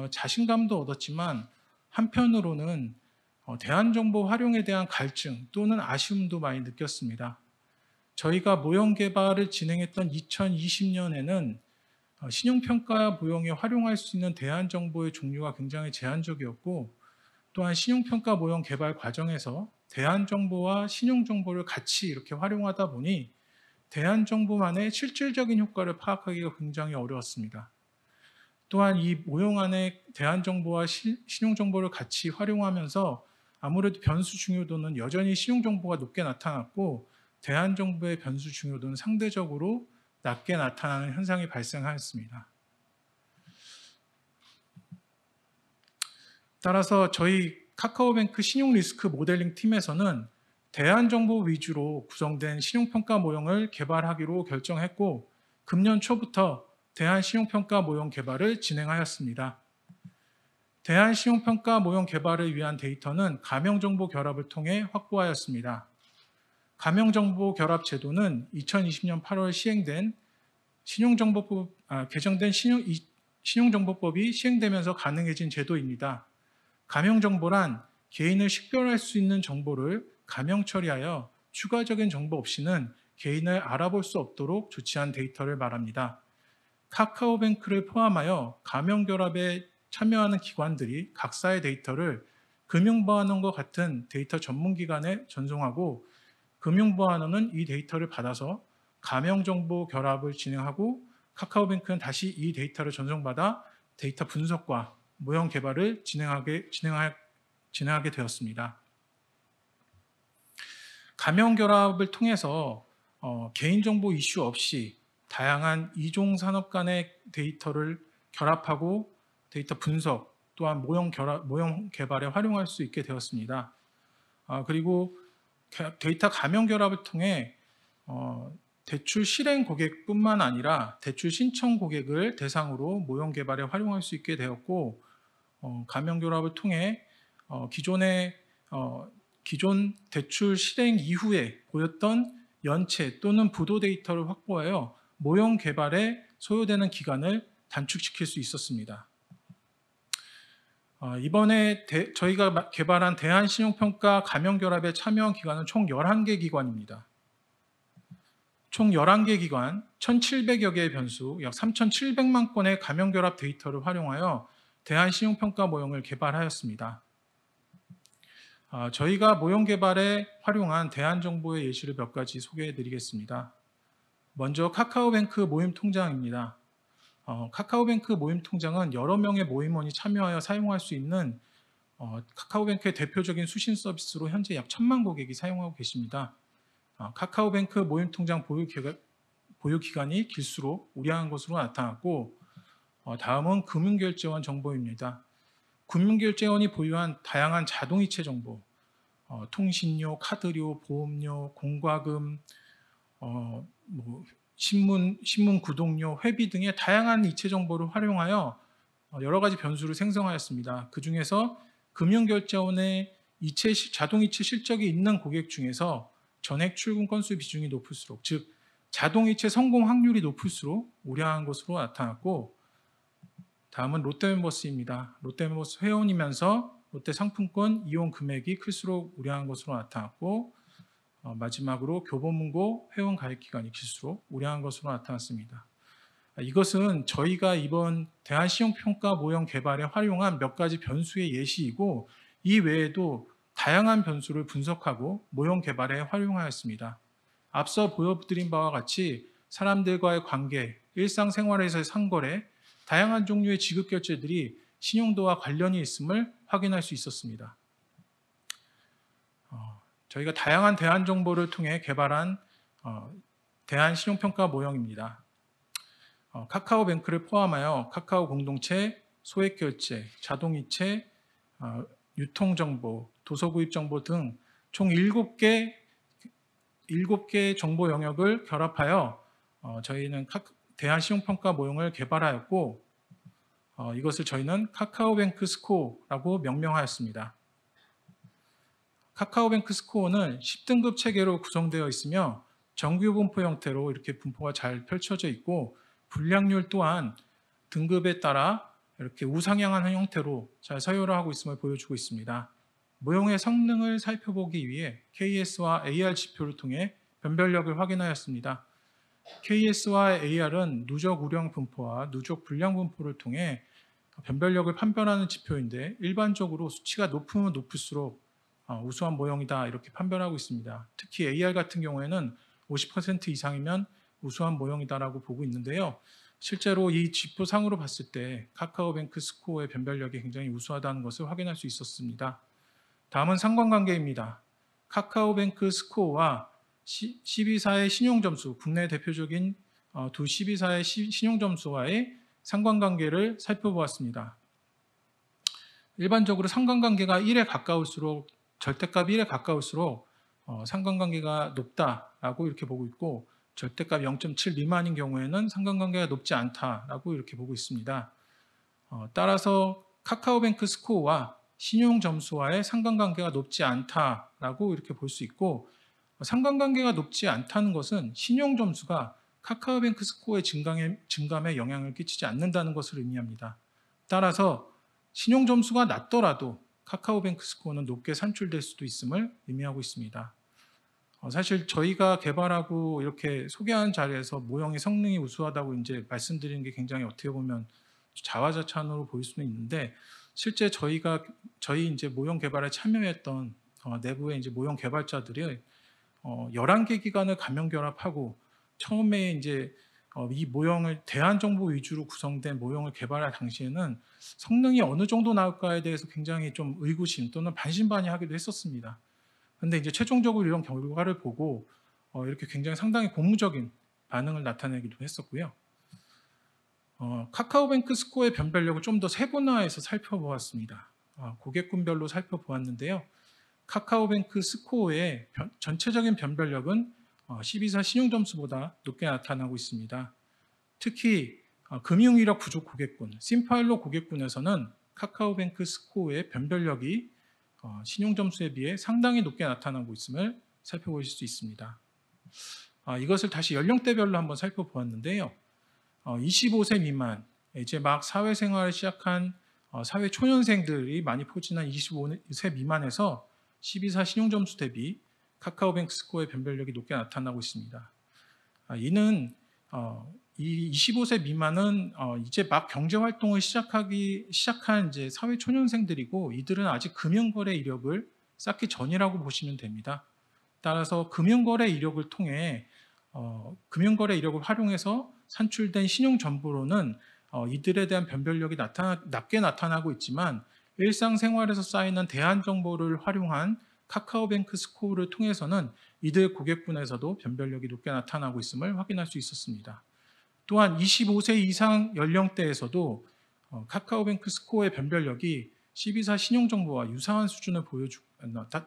자신감도 얻었지만 한편으로는 대안정보 활용에 대한 갈증 또는 아쉬움도 많이 느꼈습니다. 저희가 모형 개발을 진행했던 2020년에는 신용평가 모형에 활용할 수 있는 대안정보의 종류가 굉장히 제한적이었고 또한 신용평가 모형 개발 과정에서 대안정보와 신용정보를 같이 이렇게 활용하다 보니 대안정보만의 실질적인 효과를 파악하기가 굉장히 어려웠습니다. 또한 이 모형 안에 대안정보와 신용정보를 같이 활용하면서 아무래도 변수 중요도는 여전히 신용정보가 높게 나타났고 대안정보의 변수 중요도는 상대적으로 낮게 나타나는 현상이 발생하였습니다. 따라서 저희 카카오뱅크 신용리스크 모델링 팀에서는 대안정보 위주로 구성된 신용평가 모형을 개발하기로 결정했고 금년 초부터 대안신용평가 모형 개발을 진행하였습니다. 대안신용평가 모형 개발을 위한 데이터는 가명정보 결합을 통해 확보하였습니다. 가명정보 결합 제도는 2020년 8월 시행된 개정된 신용정보법이 시행되면서 가능해진 제도입니다. 가명정보란 개인을 식별할 수 있는 정보를 가명 처리하여 추가적인 정보 없이는 개인을 알아볼 수 없도록 조치한 데이터를 말합니다. 카카오뱅크를 포함하여 가명 결합에 참여하는 기관들이 각사의 데이터를 금융보안원과 같은 데이터 전문기관에 전송하고 금융보안원은 이 데이터를 받아서 가명정보 결합을 진행하고 카카오뱅크는 다시 이 데이터를 전송받아 데이터 분석과 모형 개발을 진행하게 되었습니다. 가명 결합을 통해서 개인정보 이슈 없이 다양한 이종 산업 간의 데이터를 결합하고 데이터 분석 또한 모형 개발에 활용할 수 있게 되었습니다. 그리고 데이터 가명 결합을 통해 대출 실행 고객뿐만 아니라 대출 신청 고객을 대상으로 모형 개발에 활용할 수 있게 되었고 가명 결합을 통해 기존 대출 실행 이후에 보였던 연체 또는 부도 데이터를 확보하여 모형 개발에 소요되는 기간을 단축시킬 수 있었습니다. 이번에 저희가 개발한 대안신용평가 가명결합에 참여한 기관은 총 11개 기관입니다. 총 11개 기관, 1,700여 개의 변수, 약 3,700만 건의 가명결합 데이터를 활용하여 대안신용평가 모형을 개발하였습니다. 저희가 모형 개발에 활용한 대안정보의 예시를 몇 가지 소개해 드리겠습니다. 먼저 카카오뱅크 모임통장입니다. 카카오뱅크 모임통장은 여러 명의 모임원이 참여하여 사용할 수 있는 카카오뱅크의 대표적인 수신 서비스로 현재 약 1,000만 고객이 사용하고 계십니다. 카카오뱅크 모임통장 보유 기간이 길수록 우량한 것으로 나타났고 다음은 금융결제원 정보입니다. 금융결제원이 보유한 다양한 자동이체 정보, 통신료, 카드료, 보험료, 공과금, 신문 구독료, 회비 등의 다양한 이체 정보를 활용하여 여러 가지 변수를 생성하였습니다. 그 중에서 금융결제원의 자동이체 실적이 있는 고객 중에서 전액 출금 건수 비중이 높을수록, 즉 자동이체 성공 확률이 높을수록 우량한 것으로 나타났고 다음은 롯데멤버스입니다. 롯데멤버스 회원이면서 롯데 상품권 이용 금액이 클수록 우량한 것으로 나타났고 마지막으로 교보문고 회원 가입 기간이 길수록 우량한 것으로 나타났습니다. 이것은 저희가 이번 대안신용평가 모형 개발에 활용한 몇 가지 변수의 예시이고 이 외에도 다양한 변수를 분석하고 모형 개발에 활용하였습니다. 앞서 보여드린 바와 같이 사람들과의 관계, 일상생활에서의 상거래, 다양한 종류의 지급 결제들이 신용도와 관련이 있음을 확인할 수 있었습니다. 저희가 다양한 대안 정보를 통해 개발한 대안 신용평가 모형입니다. 카카오뱅크를 포함하여 카카오 공동체, 소액결제, 자동이체, 유통정보, 도서구입정보 등 총 7개 정보 영역을 결합하여 저희는 대안 신용평가 모형을 개발하였고 이것을 저희는 카카오뱅크 스코어라고 명명하였습니다. 카카오뱅크 스코어는 10등급 체계로 구성되어 있으며 정규 분포 형태로 이렇게 분포가 잘 펼쳐져 있고 분량률 또한 등급에 따라 이렇게 우상향하는 형태로 잘 서열을 하고 있음을 보여주고 있습니다. 모형의 성능을 살펴보기 위해 KS와 AR 지표를 통해 변별력을 확인하였습니다. KS와 AR은 누적 우량 분포와 누적 분량 분포를 통해 변별력을 판별하는 지표인데 일반적으로 수치가 높으면 높을수록 우수한 모형이다 이렇게 판별하고 있습니다. 특히 AR 같은 경우에는 50% 이상이면 우수한 모형이다라고 보고 있는데요. 실제로 이 지표상으로 봤을 때 카카오뱅크 스코어의 변별력이 굉장히 우수하다는 것을 확인할 수 있었습니다. 다음은 상관관계입니다. 카카오뱅크 스코어와 12사의 신용점수, 국내 대표적인 두 12사의 신용점수와의 상관관계를 살펴보았습니다. 일반적으로 상관관계가 1에 가까울수록 절대값 1에 가까울수록 상관관계가 높다라고 이렇게 보고 있고, 절대값 0.7 미만인 경우에는 상관관계가 높지 않다라고 이렇게 보고 있습니다. 따라서 카카오뱅크 스코어와 신용 점수와의 상관관계가 높지 않다라고 이렇게 볼 수 있고, 상관관계가 높지 않다는 것은 신용 점수가 카카오뱅크 스코어의 증감에 영향을 끼치지 않는다는 것을 의미합니다. 따라서 신용 점수가 낮더라도 카카오뱅크 스코어는 높게 산출될 수도 있음을 의미하고 있습니다. 사실 저희가 개발하고 이렇게 소개한 자리에서 모형의 성능이 우수하다고 이제 말씀드리는 게 굉장히 어떻게 보면 자화자찬으로 보일 수는 있는데, 실제 저희 이제 모형 개발에 참여했던 내부의 이제 모형 개발자들이 11개 기관을 감명 결합하고 처음에 이제 이 모형을 대안 정보 위주로 구성된 모형을 개발할 당시에는 성능이 어느 정도 나올까에 대해서 굉장히 좀 의구심 또는 반신반의하기도 했었습니다. 근데 이제 최종적으로 이런 결과를 보고 이렇게 굉장히 상당히 고무적인 반응을 나타내기도 했었고요. 카카오뱅크 스코어의 변별력을 좀 더 세분화해서 살펴보았습니다. 고객군별로 살펴보았는데요. 카카오뱅크 스코어의 전체적인 변별력은 12사 신용점수보다 높게 나타나고 있습니다. 특히 금융이력 부족 고객군, 심파일로 고객군에서는 카카오뱅크 스코어의 변별력이 신용점수에 비해 상당히 높게 나타나고 있음을 살펴보실 수 있습니다. 이것을 다시 연령대별로 한번 살펴보았는데요. 25세 미만, 이제 막 사회생활을 시작한 사회 초년생들이 많이 포진한 25세 미만에서 12사 신용점수 대비 카카오뱅크 스코어의 변별력이 높게 나타나고 있습니다. 이는 이 25세 미만은 이제 막 경제 활동을 시작한 이제 사회 초년생들이고, 이들은 아직 금융거래 이력을 쌓기 전이라고 보시면 됩니다. 따라서 금융거래 이력을 통해 금융거래 이력을 활용해서 산출된 신용 정보로는 이들에 대한 변별력이 낮게 나타나고 있지만, 일상생활에서 쌓이는 대안 정보를 활용한 카카오뱅크 스코어를 통해서는 이들 고객군에서도 변별력이 높게 나타나고 있음을 확인할 수 있었습니다. 또한 25세 이상 연령대에서도 카카오뱅크 스코어의 변별력이 12사 신용정보와 유사한 수준을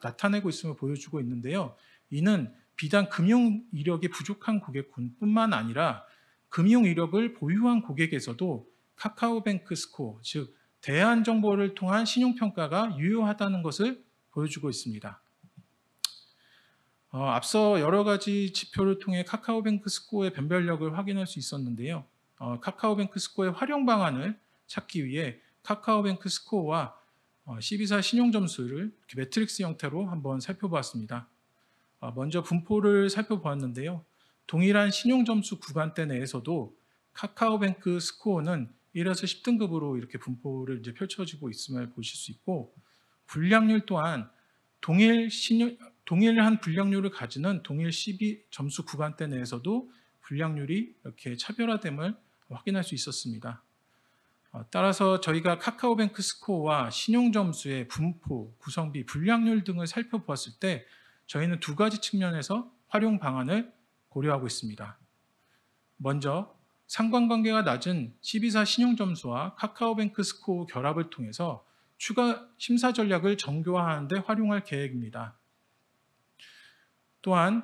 나타내고 있음을 보여주고 있는데요. 이는 비단 금융 이력이 부족한 고객군뿐만 아니라 금융 이력을 보유한 고객에서도 카카오뱅크 스코어, 즉 대안 정보를 통한 신용평가가 유효하다는 것을 보여주고 있습니다. 앞서 여러 가지 지표를 통해 카카오뱅크 스코어의 변별력을 확인할 수 있었는데요. 카카오뱅크 스코어의 활용 방안을 찾기 위해 카카오뱅크 스코어와 12사 신용점수를 매트릭스 형태로 한번 살펴보았습니다. 먼저 분포를 살펴보았는데요. 동일한 신용점수 구간대 내에서도 카카오뱅크 스코어는 1에서 10등급으로 이렇게 분포를 이제 펼쳐지고 있음을 보실 수 있고, 불량률 또한 동일한 불량률을 가지는 동일 12점수 구간대 내에서도 불량률이 이렇게 차별화됨을 확인할 수 있었습니다. 따라서 저희가 카카오뱅크 스코어와 신용점수의 분포, 구성비, 불량률 등을 살펴보았을 때 저희는 두 가지 측면에서 활용 방안을 고려하고 있습니다. 먼저 상관관계가 낮은 12사 신용점수와 카카오뱅크 스코어 결합을 통해서 추가 심사 전략을 정교화하는 데 활용할 계획입니다. 또한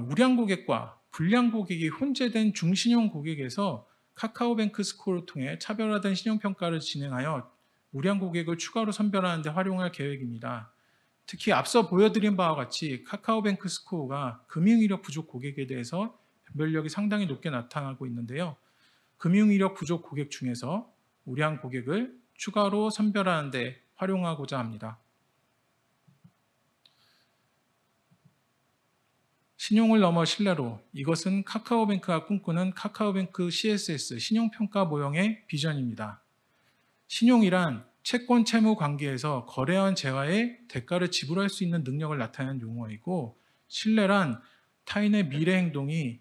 우량 고객과 불량 고객이 혼재된 중신용 고객에서 카카오뱅크 스코어를 통해 차별화된 신용평가를 진행하여 우량 고객을 추가로 선별하는 데 활용할 계획입니다. 특히 앞서 보여드린 바와 같이 카카오뱅크 스코어가 금융이력 부족 고객에 대해서 변별력이 상당히 높게 나타나고 있는데요. 금융이력 부족 고객 중에서 우량 고객을 추가로 선별하는 데 활용하고자 합니다. 신용을 넘어 신뢰로, 이것은 카카오뱅크가 꿈꾸는 카카오뱅크 CSS 신용평가 모형의 비전입니다. 신용이란 채권 채무 관계에서 거래한 재화의 대가를 지불할 수 있는 능력을 나타내는 용어이고, 신뢰란 타인의 미래 행동이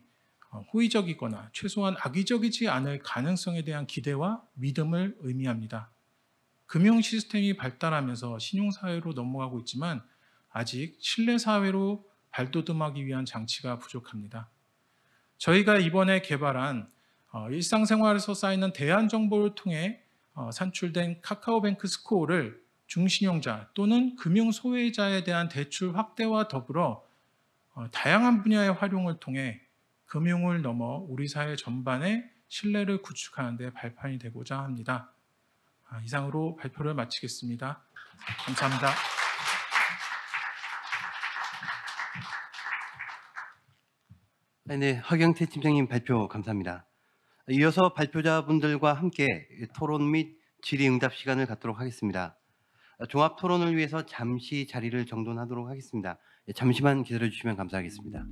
호의적이거나 최소한 악의적이지 않을 가능성에 대한 기대와 믿음을 의미합니다. 금융 시스템이 발달하면서 신용사회로 넘어가고 있지만 아직 신뢰사회로 발돋움하기 위한 장치가 부족합니다. 저희가 이번에 개발한 일상생활에서 쌓이는 대안 정보를 통해 산출된 카카오뱅크 스코어를 중신용자 또는 금융 소외자에 대한 대출 확대와 더불어 다양한 분야의 활용을 통해 금융을 넘어 우리 사회 전반의 신뢰를 구축하는 데 발판이 되고자 합니다. 이상으로 발표를 마치겠습니다. 감사합니다. 네, 허경태 팀장님 발표 감사합니다. 이어서 발표자분들과 함께 토론 및 질의응답 시간을 갖도록 하겠습니다. 종합 토론을 위해서 잠시 자리를 정돈하도록 하겠습니다. 잠시만 기다려 주시면 감사하겠습니다.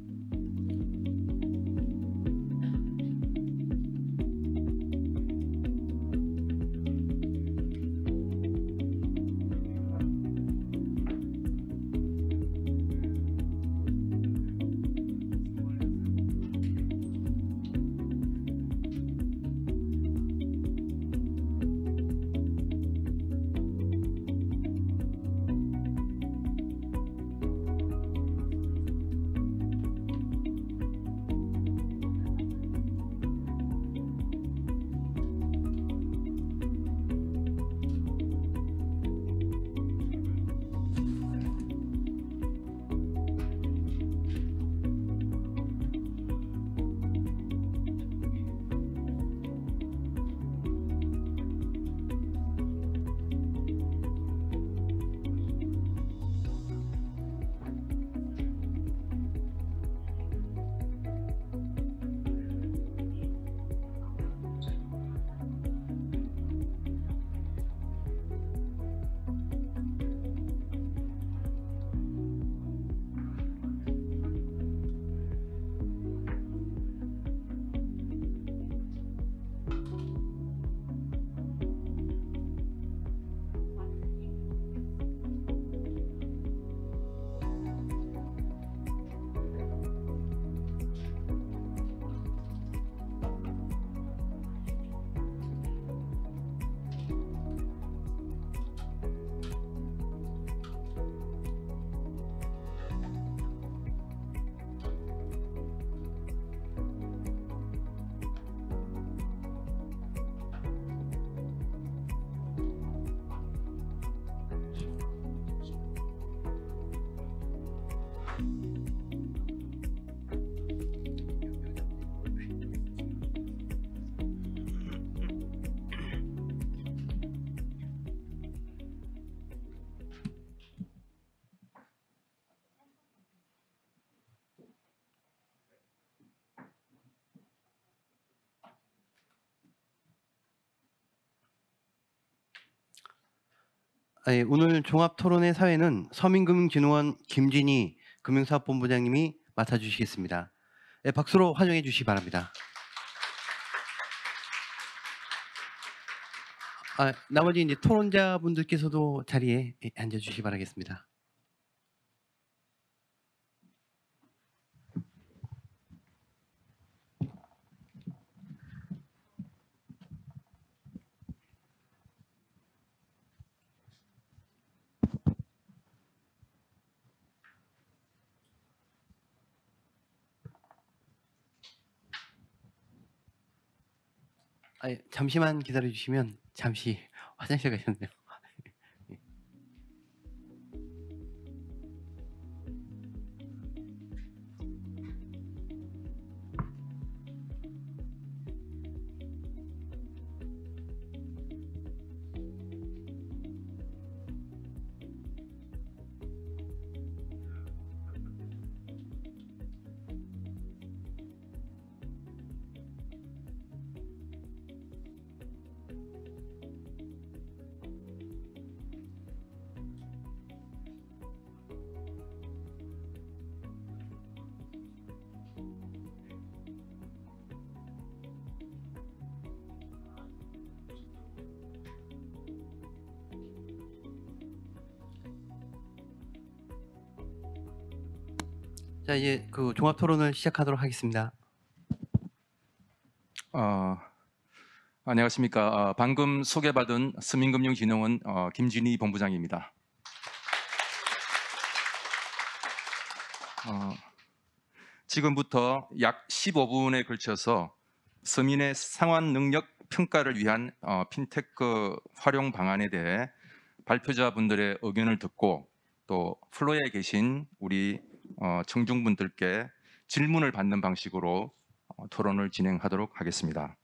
오늘 종합토론회 사회는 서민금융진흥원 김진희 금융사업본부장님이 맡아주시겠습니다. 박수로 환영해 주시기 바랍니다. 나머지 이제 토론자분들께서도 자리에 앉아주시기 바라겠습니다. 잠시만 기다려 주시면 잠시 화장실 가셨네요. 자, 이제 그 종합 토론을 시작하도록 하겠습니다. 안녕하십니까. 방금 소개받은 서민금융진흥원 김진희 본부장입니다. 지금부터 약 15분에 걸쳐서 서민의 상환 능력 평가를 위한 핀테크 활용 방안에 대해 발표자분들의 의견을 듣고 또 플로에 계신 우리 청중분들께 질문을 받는 방식으로 토론을 진행하도록 하겠습니다.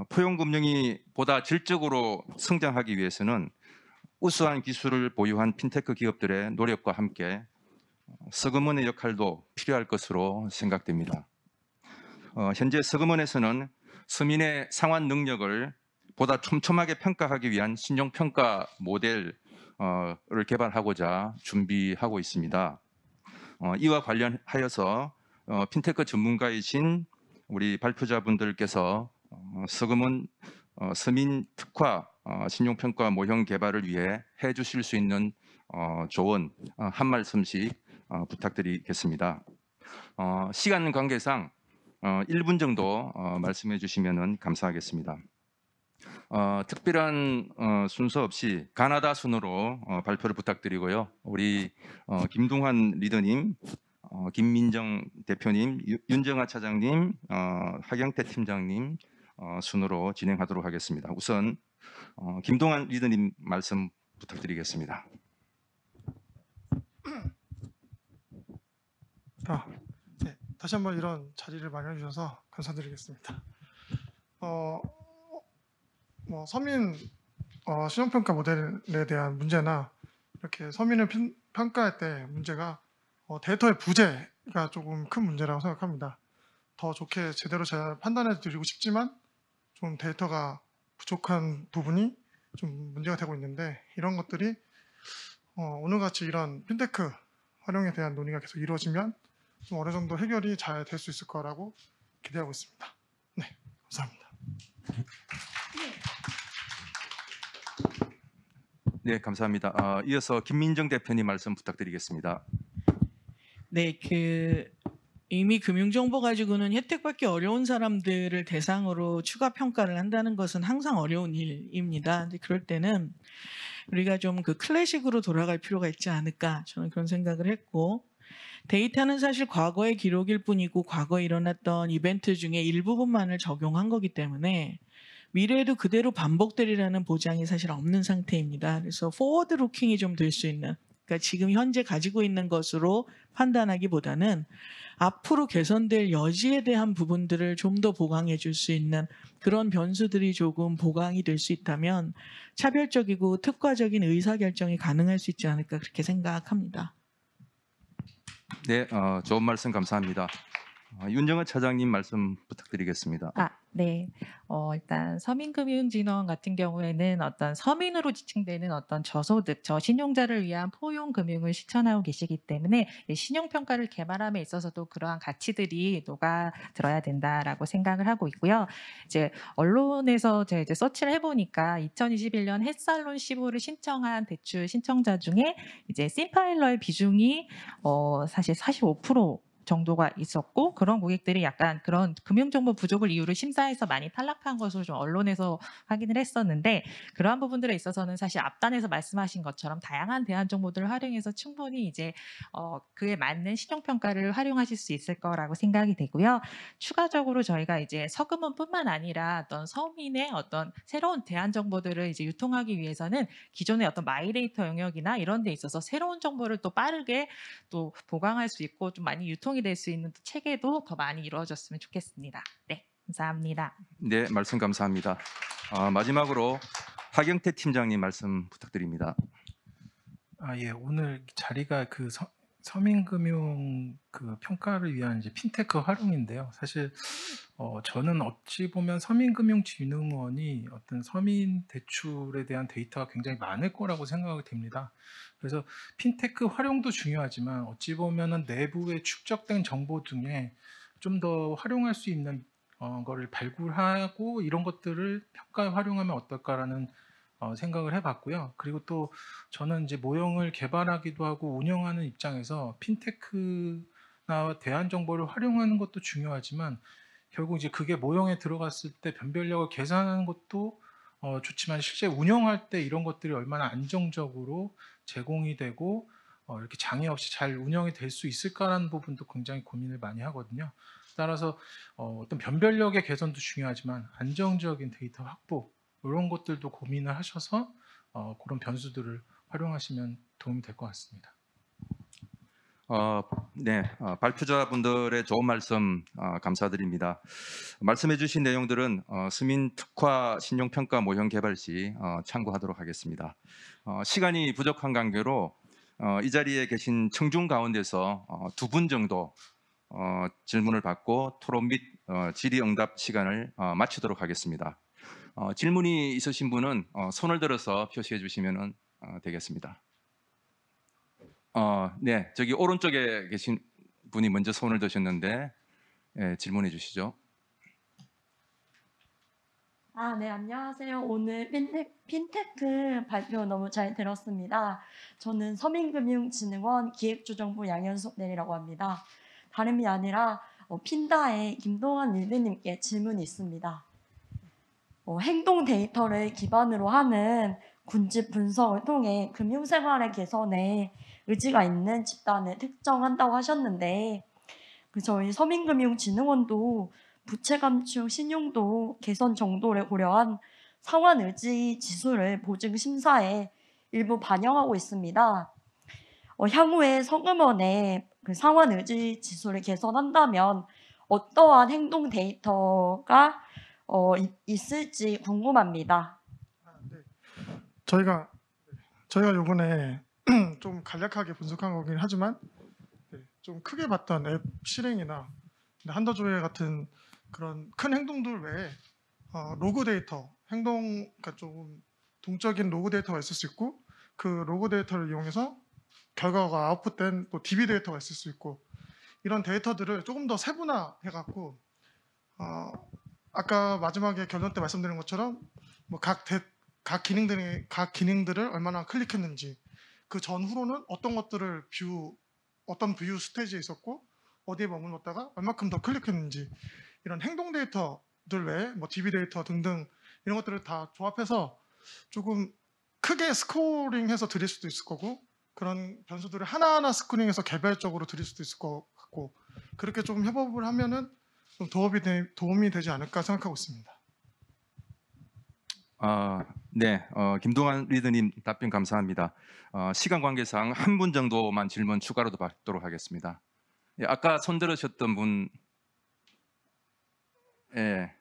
포용금융이 보다 질적으로 성장하기 위해서는 우수한 기술을 보유한 핀테크 기업들의 노력과 함께 서금원의 역할도 필요할 것으로 생각됩니다. 현재 서금원에서는 서민의 상환 능력을 보다 촘촘하게 평가하기 위한 신용평가 모델을 개발하고자 준비하고 있습니다. 이와 관련하여서 핀테크 전문가이신 우리 발표자분들께서 서금원 서민 특화 신용평가 모형 개발을 위해 해주실 수 있는 조언 한 말씀씩 부탁드리겠습니다. 시간 관계상 1분 정도 말씀해 주시면 감사하겠습니다. 특별한 순서 없이 가나다 순으로 발표를 부탁드리고요. 우리 김동환 리더님, 김민정 대표님, 윤정아 차장님, 하경태 팀장님 순으로 진행하도록 하겠습니다. 우선 김동환 리더님 말씀 부탁드리겠습니다. 네, 다시 한번 이런 자리를 마련해 주셔서 감사드리겠습니다. 서민 신용평가 모델에 대한 문제나 이렇게 서민을 평가할 때 문제가 데이터의 부재가 조금 큰 문제라고 생각합니다. 더 좋게 제대로 잘 판단해 드리고 싶지만 좀 데이터가 부족한 부분이 좀 문제가 되고 있는데, 이런 것들이 오늘같이 이런 핀테크 활용에 대한 논의가 계속 이루어지면 좀 어느 정도 해결이 잘 될 수 있을 거라고 기대하고 있습니다. 네, 감사합니다. 네, 감사합니다. 이어서 김민정 대표님 말씀 부탁드리겠습니다. 네, 이미 금융정보 가지고는 혜택받기 어려운 사람들을 대상으로 추가 평가를 한다는 것은 항상 어려운 일입니다. 근데 그럴 때는 우리가 좀 클래식으로 돌아갈 필요가 있지 않을까, 저는 그런 생각을 했고, 데이터는 사실 과거의 기록일 뿐이고 과거에 일어났던 이벤트 중에 일부분만을 적용한 거기 때문에 미래에도 그대로 반복되리라는 보장이 사실 없는 상태입니다. 그래서 포워드 루킹이 좀 될 수 있는, 그러니까 지금 현재 가지고 있는 것으로 판단하기보다는 앞으로 개선될 여지에 대한 부분들을 좀 더 보강해 줄 수 있는 그런 변수들이 조금 보강이 될 수 있다면 차별적이고 특화적인 의사결정이 가능할 수 있지 않을까, 그렇게 생각합니다. 네, 좋은 말씀 감사합니다. 윤정아 차장님 말씀 부탁드리겠습니다. 네. 일단 서민금융진흥원 같은 경우에는 어떤 서민으로 지칭되는 어떤 저소득, 저신용자를 위한 포용금융을 실천하고 계시기 때문에 이 신용평가를 개발함에 있어서도 그러한 가치들이 녹아들어야 된다라고 생각을 하고 있고요. 이제 언론에서 제가 이제 서치를 해보니까 2021년 햇살론 15를 신청한 대출 신청자 중에 이제 심파일러의 비중이 사실 45% 정도가 있었고, 그런 고객들이 약간 그런 금융정보 부족을 이유로 심사에서 많이 탈락한 것으로 좀 언론에서 확인을 했었는데, 그러한 부분들에 있어서는 사실 앞단에서 말씀하신 것처럼 다양한 대안 정보들을 활용해서 충분히 이제 그에 맞는 신용평가를 활용하실 수 있을 거라고 생각이 되고요. 추가적으로 저희가 이제 서금원뿐만 아니라 어떤 서민의 어떤 새로운 대안 정보들을 이제 유통하기 위해서는 기존의 어떤 마이데이터 영역이나 이런 데 있어서 새로운 정보를 또 빠르게 또 보강할 수 있고 좀 많이 유통이 될 수 있는 체계도 더 많이 이루어졌으면 좋겠습니다. 네, 감사합니다. 네, 말씀 감사합니다. 마지막으로 하경태 팀장님 말씀 부탁드립니다. 예, 오늘 자리가 서민금융 평가를 위한 이제 핀테크 활용인데요. 사실 저는 어찌 보면 서민금융진흥원이 어떤 서민 대출에 대한 데이터가 굉장히 많을 거라고 생각이 됩니다. 그래서 핀테크 활용도 중요하지만 어찌 보면은 내부에 축적된 정보 중에 좀 더 활용할 수 있는 거를 발굴하고 이런 것들을 평가에 활용하면 어떨까라는 생각을 해봤고요. 그리고 또 저는 이제 모형을 개발하기도 하고 운영하는 입장에서 핀테크나 대안 정보를 활용하는 것도 중요하지만 결국 이제 그게 모형에 들어갔을 때 변별력을 계산하는 것도 좋지만 실제 운영할 때 이런 것들이 얼마나 안정적으로 제공이 되고 이렇게 장애 없이 잘 운영이 될 수 있을까라는 부분도 굉장히 고민을 많이 하거든요. 따라서 어떤 변별력의 개선도 중요하지만 안정적인 데이터 확보 이런 것들도 고민을 하셔서 그런 변수들을 활용하시면 도움이 될 것 같습니다. 네, 발표자분들의 좋은 말씀 감사드립니다. 말씀해주신 내용들은 서민 특화 신용평가 모형 개발 시 참고하도록 하겠습니다. 시간이 부족한 관계로 이 자리에 계신 청중 가운데서 2분 정도 질문을 받고 토론 및 질의응답 시간을 마치도록 하겠습니다. 질문이 있으신 분은 손을 들어서 표시해 주시면 되겠습니다. 네, 저기 오른쪽에 계신 분이 먼저 손을 드셨는데 질문해 주시죠. 네, 안녕하세요. 오늘 핀테크 발표 너무 잘 들었습니다. 저는 서민금융진흥원 기획조정부 양현숙 대리라고 합니다. 다름이 아니라 핀다의 김동환 리드님께 질문이 있습니다. 행동 데이터를 기반으로 하는 군집 분석을 통해 금융생활의 개선에 의지가 있는 집단을 특정한다고 하셨는데 저희 서민금융진흥원도 부채 감축, 신용도 개선 정도를 고려한 상환 의지 지수를 보증 심사에 일부 반영하고 있습니다. 향후에 서금원의 그 상환 의지 지수를 개선한다면 어떠한 행동 데이터가 있을지 궁금합니다. 네. 저희가 요번에 좀 간략하게 분석한 거긴 하지만 좀 크게 봤던 앱 실행이나 한더조회 같은 그런 큰 행동들 외에 로그 데이터, 그러니까 좀 동적인 로그 데이터가 있을 수 있고 그 로그 데이터를 이용해서 결과가 아웃풋된 또 DB 데이터가 있을 수 있고 이런 데이터들을 조금 더 세분화해갖고 아까 마지막에 결론 때 말씀드린 것처럼 뭐 각 기능들을 얼마나 클릭했는지 그 전후로는 어떤 것들을 어떤 뷰 스테이지에 있었고 어디에 머물렀다가 얼마큼 더 클릭했는지 이런 행동 데이터들 외에 뭐 DB 데이터 등등 이런 것들을 다 조합해서 조금 크게 스코링해서 드릴 수도 있을 거고 그런 변수들을 하나하나 스크린해서 개별적으로 드릴 수도 있을 것 같고 그렇게 좀 협업을 하면은 좀 도움이 되지 않을까 생각하고 있습니다. 네, 김동환 리더님 답변 감사합니다. 시간 관계상 한 분 정도만 질문 추가로 받도록 하겠습니다. 예, 아까 손 들으셨던 분, 예.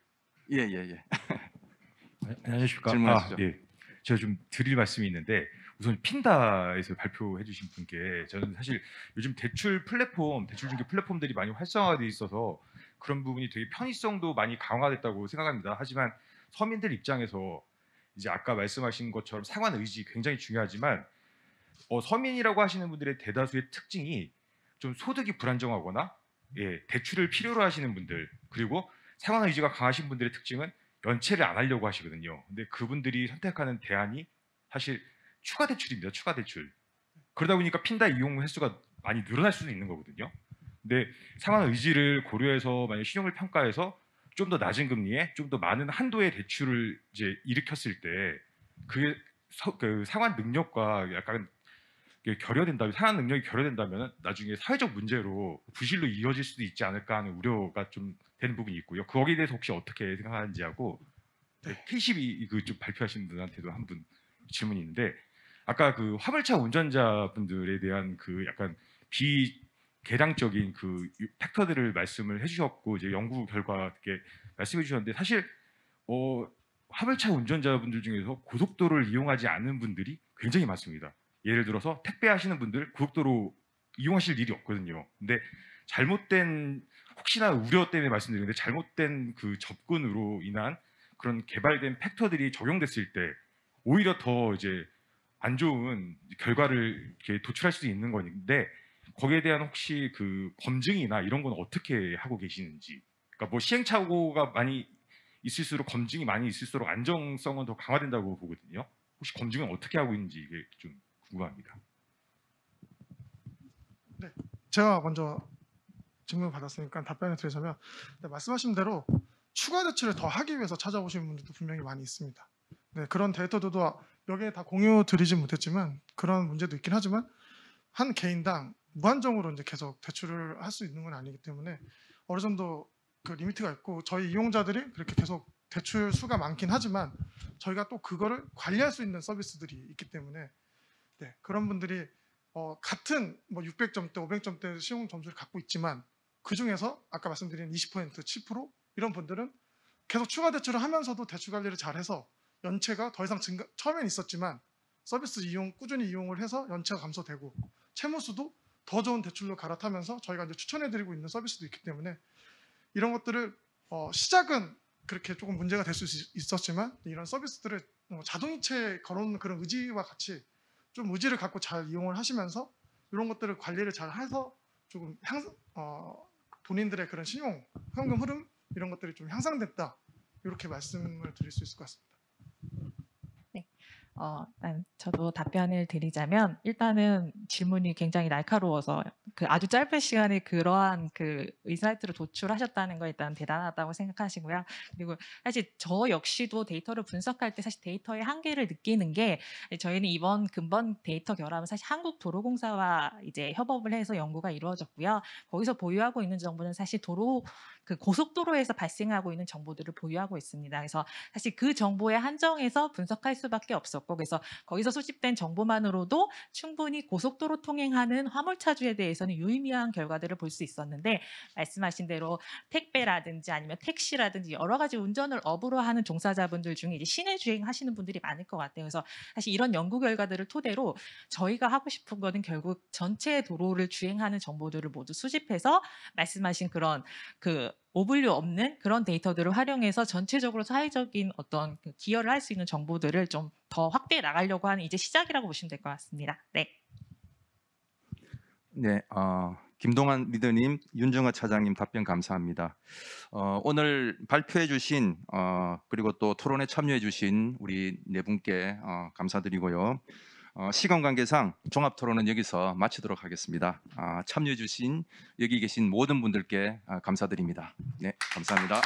안녕하십니까. 질문하시죠. 예. 제가 좀 드릴 말씀이 있는데 우선 핀다에서 발표해 주신 분께 저는 사실 요즘 대출 중개 플랫폼들이 많이 활성화되어 있어서 그런 부분이 되게 편의성도 많이 강화됐다고 생각합니다. 하지만 서민들 입장에서 이제 아까 말씀하신 것처럼 상환 의지 굉장히 중요하지만 서민이라고 하시는 분들의 대다수의 특징이 좀 소득이 불안정하거나 대출을 필요로 하시는 분들 그리고 상환 의지가 강하신 분들의 특징은 연체를 안 하려고 하시거든요. 근데 그분들이 선택하는 대안이 사실 추가 대출입니다. 추가 대출. 그러다 보니까 핀다 이용 횟수가 많이 늘어날 수도 있는 거거든요. 근데 상환 의지를 고려해서 만약 신용을 평가해서 좀 더 낮은 금리에 좀 더 많은 한도의 대출을 이제 일으켰을 때 그게 그 상환 능력과 약간 상환 능력이 결여된다면 나중에 사회적 문제로 부실로 이어질 수도 있지 않을까 하는 우려가 좀 되는 부분이 있고요. 거기에 대해서 혹시 어떻게 생각하는지 하고 K12 그 좀 발표하신 분한테도 한 분 질문이 있는데 아까 그 화물차 운전자분들에 대한 그 약간 비계량적인 그 팩터들을 말씀을 해주셨고 이제 연구 결과 이렇게 말씀해 주셨는데 사실 화물차 운전자분들 중에서 고속도로를 이용하지 않는 분들이 굉장히 많습니다. 예를 들어서 택배하시는 분들 고속도로 이용하실 일이 없거든요. 근데 혹시나 우려 때문에 말씀드리는데 잘못된 그 접근으로 인한 그런 개발된 팩터들이 적용됐을 때 오히려 더 이제 안 좋은 결과를 이렇게 도출할 수 있는 건데 거기에 대한 혹시 그 검증이나 이런 건 어떻게 하고 계시는지. 그러니까 뭐 시행착오가 많이 있을수록 검증이 많이 있을수록 안정성은 더 강화된다고 보거든요. 혹시 검증은 어떻게 하고 있는지 이게 좀 궁금합니다. 네, 제가 먼저 질문을 받았으니까 답변을 드리자면 말씀하신 대로 추가 대출을 더 하기 위해서 찾아오시는 분들도 분명히 많이 있습니다. 네, 그런 데이터들도 여기에 다 공유 드리진 못했지만 그런 문제도 있긴 하지만 한 개인당 무한정으로 이제 계속 대출을 할 수 있는 건 아니기 때문에 어느 정도 그 리미트가 있고 저희 이용자들이 그렇게 계속 대출 수가 많긴 하지만 저희가 또 그거를 관리할 수 있는 서비스들이 있기 때문에 네, 그런 분들이 같은 뭐 600점대, 500점대 신용 점수를 갖고 있지만 그 중에서 아까 말씀드린 20%, 10% 이런 분들은 계속 추가 대출을 하면서도 대출 관리를 잘해서 연체가 더 이상 처음엔 있었지만 서비스 꾸준히 이용을 해서 연체가 감소되고 채무수도 더 좋은 대출로 갈아타면서 저희가 이제 추천해드리고 있는 서비스도 있기 때문에 이런 것들을 시작은 그렇게 조금 문제가 될 수 있었지만 이런 서비스들을 자동이체에 걸어놓는 그런 의지와 같이 좀 의지를 갖고 잘 이용을 하시면서 이런 것들을 관리를 잘 해서 조금 본인들의 그런 신용, 현금 흐름 이런 것들이 좀 향상됐다 이렇게 말씀을 드릴 수 있을 것 같습니다. 저도 답변을 드리자면 일단은 질문이 굉장히 날카로워서 그 아주 짧은 시간에 그러한 그 인사이트를 도출하셨다는 거 일단 대단하다고 생각하시고요. 그리고 사실 저 역시도 데이터를 분석할 때 사실 데이터의 한계를 느끼는 게 저희는 이번 근본 데이터 결합은 사실 한국도로공사와 이제 협업을 해서 연구가 이루어졌고요. 거기서 보유하고 있는 정보는 사실 그 고속도로에서 발생하고 있는 정보들을 보유하고 있습니다. 그래서 사실 그 정보에 한정해서 분석할 수밖에 없었고 그래서 거기서 수집된 정보만으로도 충분히 고속도로 통행하는 화물차주에 대해서는 유의미한 결과들을 볼 수 있었는데 말씀하신 대로 택배라든지 아니면 택시라든지 여러 가지 운전을 업으로 하는 종사자분들 중에 이제 시내 주행하시는 분들이 많을 것 같아요. 그래서 사실 이런 연구 결과들을 토대로 저희가 하고 싶은 거는 결국 전체 도로를 주행하는 정보들을 모두 수집해서 말씀하신 그런 그 오분류 없는 그런 데이터들을 활용해서 전체적으로 사회적인 어떤 기여를 할 수 있는 정보들을 좀 더 확대해 나가려고 하는 이제 시작이라고 보시면 될 것 같습니다. 네. 네, 김동환 리더님, 윤정아 차장님 답변 감사합니다. 오늘 발표해주신 그리고 또 토론에 참여해주신 우리 네 분께 감사드리고요. 시간 관계상 종합 토론은 여기서 마치도록 하겠습니다. 참여해주신 여기 계신 모든 분들께 감사드립니다. 네, 감사합니다.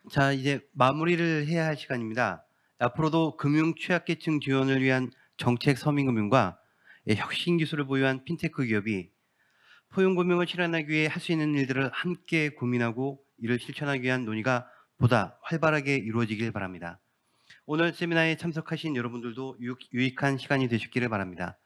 자, 이제 마무리를 해야 할 시간입니다. 앞으로도 금융 취약계층 지원을 위한 정책 서민금융과 혁신 기술을 보유한 핀테크 기업이 포용금융을 실현하기 위해 할 수 있는 일들을 함께 고민하고 이를 실천하기 위한 논의가 보다 활발하게 이루어지길 바랍니다. 오늘 세미나에 참석하신 여러분들도 유익한 시간이 되셨기를 바랍니다.